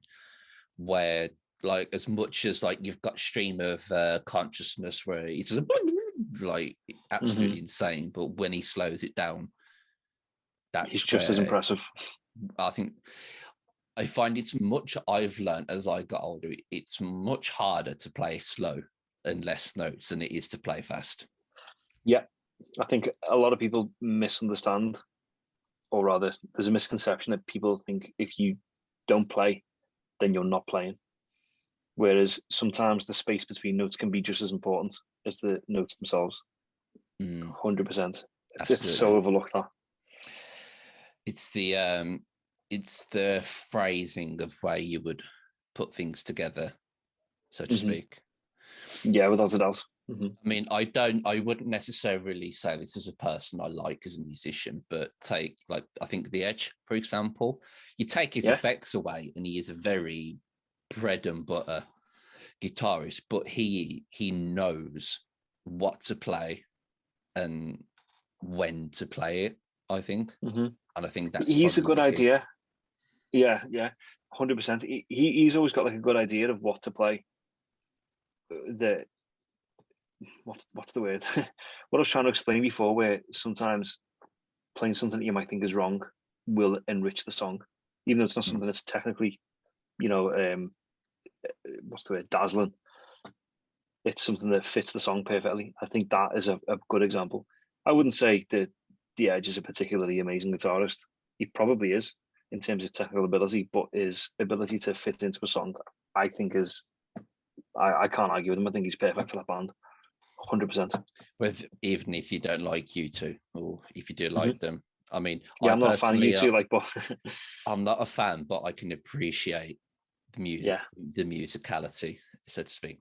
where like as much as like you've got Stream of Consciousness where it's like absolutely insane, but when he slows it down, he's just as impressive. I think I find it's much, I've learned as I got older, it's much harder to play slow and less notes than it is to play fast. Yeah, I think a lot of people misunderstand, or rather there's a misconception that people think if you don't play, then you're not playing. Whereas sometimes the space between notes can be just as important as the notes themselves. 100%. It's so overlooked, that. It's the phrasing of where you would put things together, so to speak. Yeah, without a doubt. I mean, I wouldn't necessarily say this as a person I like as a musician, but take, like, I think The Edge, for example, you take his effects away and he is a very bread and butter guitarist, but he knows what to play and when to play it, I think. And I think that's he's a good idea. Yeah, 100%. He's always got like a good idea of what to play. What's the word? What I was trying to explain before, where sometimes playing something that you might think is wrong will enrich the song, even though it's not something that's technically, what's the word, dazzling. It's something that fits the song perfectly. I think that is a good example. I wouldn't say that The Edge is a particularly amazing guitarist. He probably is in terms of technical ability, but his ability to fit into a song, I think is, I can't argue with him. I think he's perfect for that band. 100%. With, even if you don't like U2, or if you do like them, I mean, I'm not a fan of U2, like, but I'm not a fan, but I can appreciate the music, the musicality, so to speak.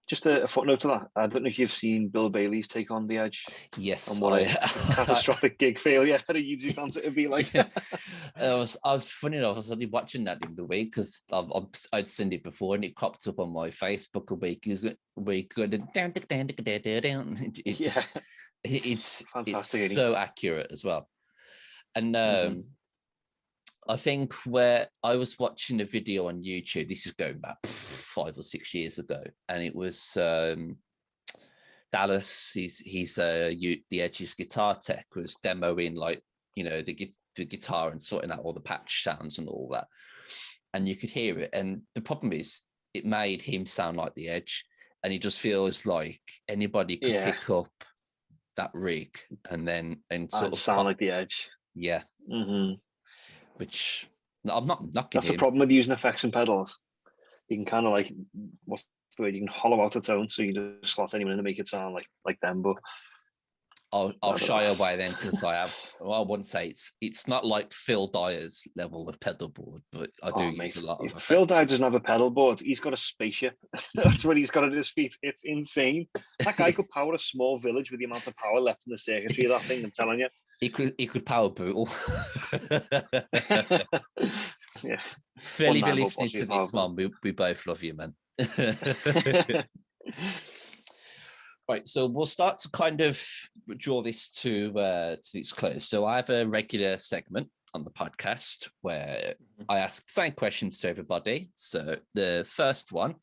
Just a footnote to that. I don't know if you've seen Bill Bailey's take on The Edge. Yes, and what a catastrophic gig failure at a U2 concert would be like. I was funny enough. I was only watching that in the week because I'd seen it before, and it cropped up on my Facebook a week. It's so accurate as well. And I think where I was watching a video on YouTube, this is going back 5 or 6 years ago, and it was Dallas. He's The Edge's guitar tech was demoing, like, the guitar and sorting out all the patch sounds and all that, and you could hear it. And the problem is, it made him sound like The Edge, and it just feels like anybody could pick up that rig and sort of sound like The Edge. Yeah. Which I'm not knocking. That's the problem with using effects and pedals. You can kind of like, what's the way, you can hollow out a tone, so you just slot anyone in to make it sound like them. But I'll shy away then, because I wouldn't say it's not like Phil Dyer's level of pedal board, but I do use a lot of effects. Phil Dyer doesn't have a pedal board. He's got a spaceship. That's what he's got at his feet. It's insane. That guy could power a small village with the amount of power left in the circuitry of that thing, I'm telling you. He could power Bootle. Yeah. Phil, if you're listening to this, man, we both love you, man. Right, so we'll start to kind of draw this to its close. So I have a regular segment on the podcast where I ask the same questions to everybody. So the first one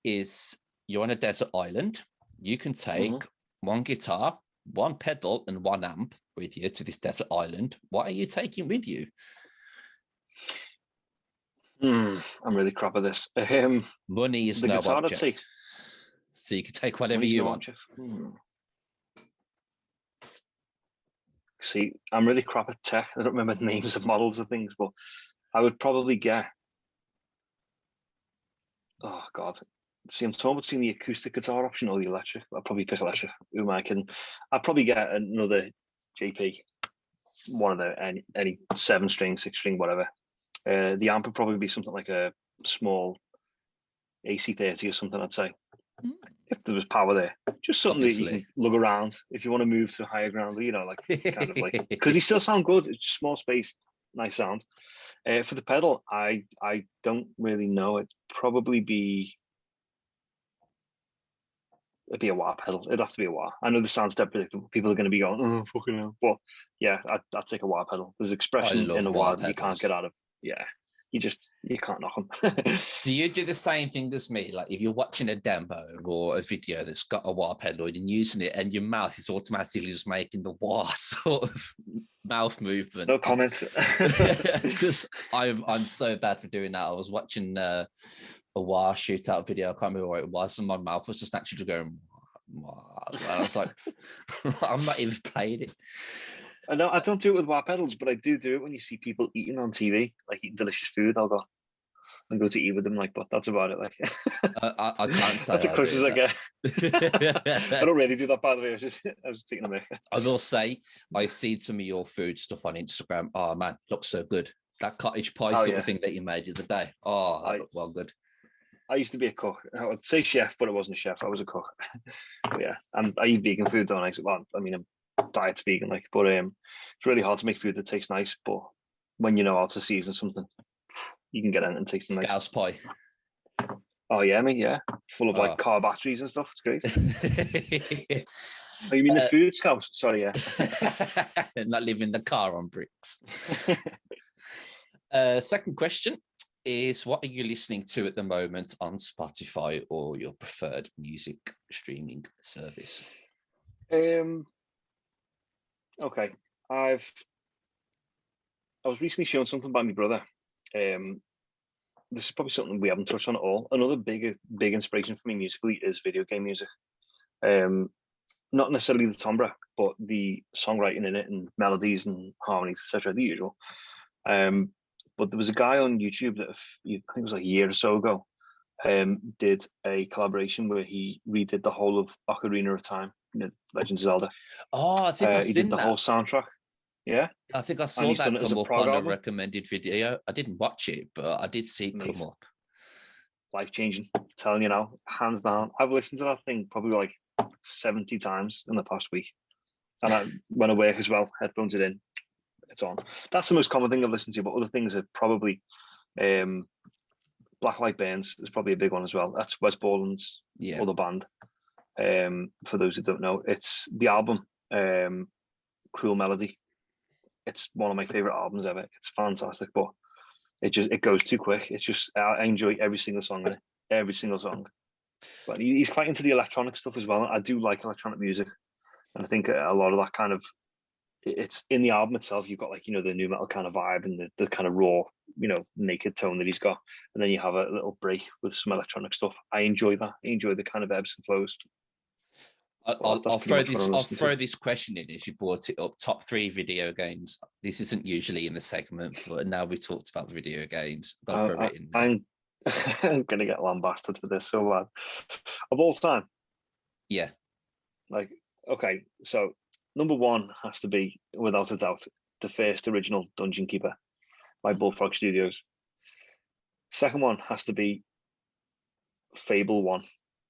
is, you're on a desert island. You can take one guitar one pedal and one amp with you to this desert island. What are you taking with you? I'm really crap at this. Money is the no guitar object, so you can take whatever you want. See, I'm really crap at tech. I don't remember the names of models of things, but I would probably get. Oh God! See, I'm torn between the acoustic guitar option or the electric. I'll probably pick electric. Who am I kidding? I'll probably get another JP, one of the any 7-string, 6-string, whatever. The amp would probably be something like a small AC30 or something, I'd say. If there was power there, just something that you can lug around if you want to move to higher ground, like kind of like, because they still sound good. It's just small space, nice sound. For the pedal, I don't really know. It'd be a wah pedal. It'd have to be a wah. I know this sounds dead predictable. People are going to be going, oh, fucking hell. But yeah, I'd take a wah pedal. There's expression in a wah that you can't get out of. Yeah. You can't knock them. Do you do the same thing as me? Like if you're watching a demo or a video that's got a wah pedal and using it, and your mouth is automatically just making the wah sort of mouth movement. No comment. Because I'm so bad for doing that. I was watching a wah shootout video. I can't remember what it was, and my mouth was just actually going wah. And I was like, I'm not even playing it. I know I don't do it with wah pedals, but I do it when you see people eating on TV, like eating delicious food. I'll go and go to eat with them, like, but that's about it. Like, I can't say that's as close as I get. I don't really do that, by the way. I was just taking a mic. I will say, I've seen some of your food stuff on Instagram. Oh man, looks so good. That cottage pie sort of thing that you made the other day. Oh, that looked well good. I used to be a cook. I would say chef, but I wasn't a chef. I was a cook. But yeah, and I eat vegan food, don't I? Well, I mean, diet's vegan, like, but it's really hard to make food that tastes nice. But when you know how to season something, you can get it and taste nice. Scouse pie. Oh yeah, mate, yeah, full of like car batteries and stuff. It's great. Oh, you mean the food scouse? Sorry, yeah. Not leaving the car on bricks. Second question is, what are you listening to at the moment on Spotify or your preferred music streaming service? Okay, I was recently shown something by my brother. This is probably something we haven't touched on at all. Another big inspiration for me musically is video game music. Not necessarily the timbre, but the songwriting in it and melodies and harmonies, etc. The usual. But there was a guy on YouTube that I think it was like a year or so ago, did a collaboration where he redid the whole of Ocarina of Time, Legend of Zelda. Oh, I think he did the whole soundtrack. Yeah, I think I saw that come up on a recommended video. I didn't watch it, but I did see it come up. Life changing, I'm telling you now, hands down. I've listened to that thing probably like 70 times in the past week, and when I work as well, headphones it in, it's on. That's the most common thing I've listened to, but other things are probably Black Light Burns is probably a big one as well. That's Wes Borland's other band. For those who don't know, it's the album Cruel Melody. It's one of my favorite albums ever. It's fantastic, but it goes too quick. It's just, I enjoy every single song in it, every single song. But he's quite into the electronic stuff as well. I do like electronic music, and I think a lot of that kind of, it's in the album itself. You've got like, the nu metal kind of vibe and the kind of raw, naked tone that he's got, and then you have a little break with some electronic stuff. I enjoy that. I enjoy the kind of ebbs and flows. I'll throw this question in as you brought it up. Top 3 video games. This isn't usually in the segment, but now we talked about video games. I'm gonna get lambasted for this so bad. Of all time. Yeah. Like, okay, so number 1 has to be, without a doubt, the first original Dungeon Keeper by Bullfrog Studios. Second one has to be Fable 1,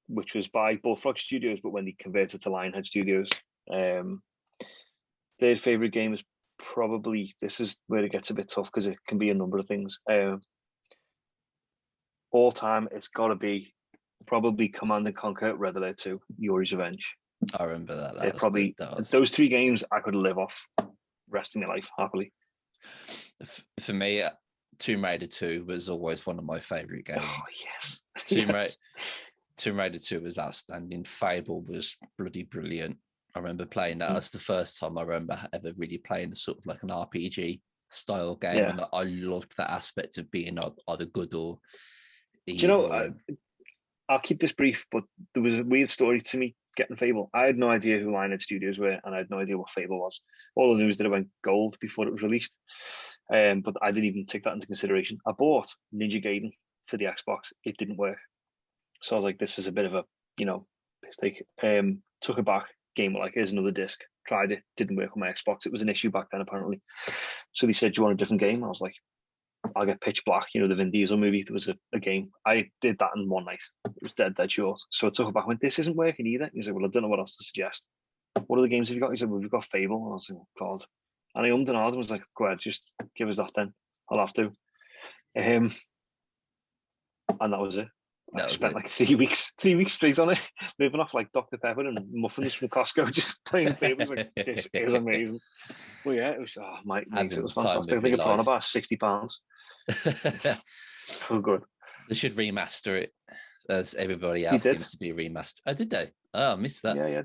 which was by Bullfrog Studios, but when they converted to Lionhead Studios. Third favorite game is probably, this is where it gets a bit tough because it can be a number of things. All time, it's got to be probably Command & Conquer, Red Alert 2, Yuri's Revenge. I remember that. They're probably those 3 games I could live off rest of my life happily. For me, Tomb Raider 2 was always one of my favorite games. Oh yes, Tomb Raider 2 was outstanding. Fable was bloody brilliant. I remember playing that. That's the first time I remember ever really playing sort of like an RPG style game, and I loved that aspect of being either good or evil. Do you know, I'll keep this brief, but there was a weird story to me getting Fable. I had no idea who Lionhead Studios were, and I had no idea what Fable was. All I knew was that it went gold before it was released, but I didn't even take that into consideration. I bought Ninja Gaiden for the Xbox. It didn't work. So I was like, this is a bit of a, mistake. Took it back. Game like, here's another disc. Tried it. Didn't work on my Xbox. It was an issue back then, apparently. So they said, do you want a different game? I was like, I'll get Pitch Black, the Vin Diesel movie. There was a game. I did that in one night. It was dead short. So I took it back. I went, this isn't working either. He was like, well, I don't know what else to suggest. What other games have you got? He said, well, we've got Fable. And I was like, oh, God. And I ummed and ahed and was like, go ahead, just give us that then. I'll have to. And that was it. I spent like 3 weeks straight on it, living off like Dr. Pepper and muffins from Costco, just playing Fable. Like, this is amazing. Well, yeah, it was, it was fantastic. I think it put on about £60. So good. They should remaster it, as everybody else seems to be remastered. Oh, did they? Oh, I missed that. Yeah.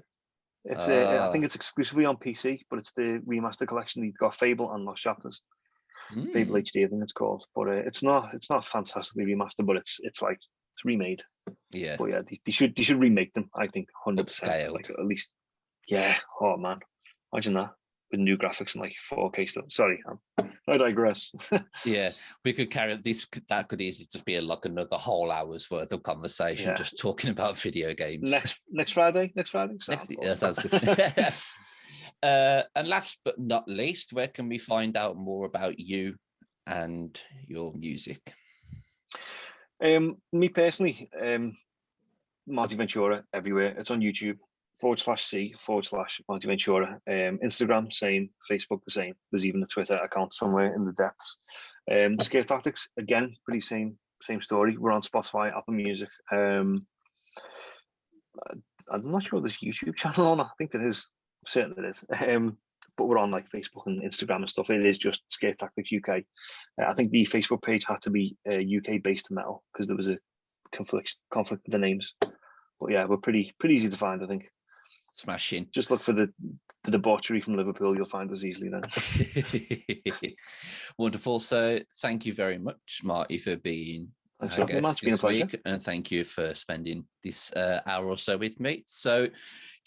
It's I think it's exclusively on PC, but it's the remaster collection. You've got Fable and Lost Chapters. Fable HD, I think it's called. But it's not fantastically remastered, but it's like, it's remade. Yeah. But yeah, they should remake them, I think, 100%. Upscaled. Like, at least. Yeah. Oh man. Imagine that. With new graphics and like 4K stuff. Sorry, I digress. Yeah. We could carry this, that could easily just be like another whole hour's worth of conversation, just talking about video games. Next Friday? Yeah, sounds good. And last but not least, where can we find out more about you and your music? Me personally, Marty Ventura everywhere. It's on YouTube /C/Marty Ventura. Instagram, same. Facebook, the same. There's even a Twitter account somewhere in the depths. Scare Tactics, again, pretty same story. We're on Spotify, Apple Music. I'm not sure there's a YouTube channel on. I think there is. I'm certain there is. But we're on like Facebook and Instagram and stuff. It is just Scare Tactics UK. I think the Facebook page had to be UK based metal because there was a conflict with the names. But yeah, we're pretty easy to find, I think. Smashing. Just look for the debauchery from Liverpool. You'll find us easily then. Wonderful. So thank you very much, Marty, for being our guest this week, and thank you for spending this hour or so with me. So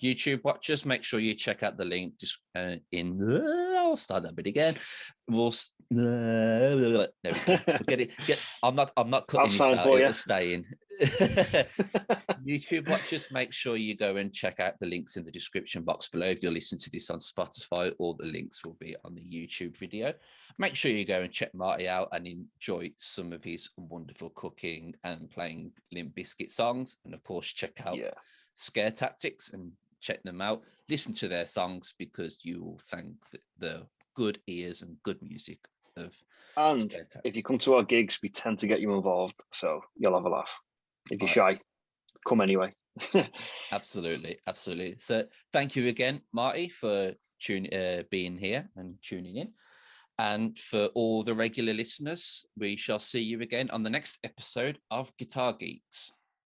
YouTube watchers, make sure you check out the link just I'll start that bit again. There we go. Get it. I'm not cutting this out. It'll stay in. YouTube watchers, make sure you go and check out the links in the description box below. If you're listening to this on Spotify, all the links will be on the YouTube video. Make sure you go and check Marty out and enjoy some of his wonderful cooking and playing Limp Bizkit songs. And of course, check out Scare Tactics and check them out. Listen to their songs because you will thank the good ears and good music of. And if you come to our gigs, we tend to get you involved, so you'll have a laugh. If you're shy, come anyway. Absolutely. So thank you again, Marty, for being here and tuning in. And for all the regular listeners, we shall see you again on the next episode of Guitar Geeks.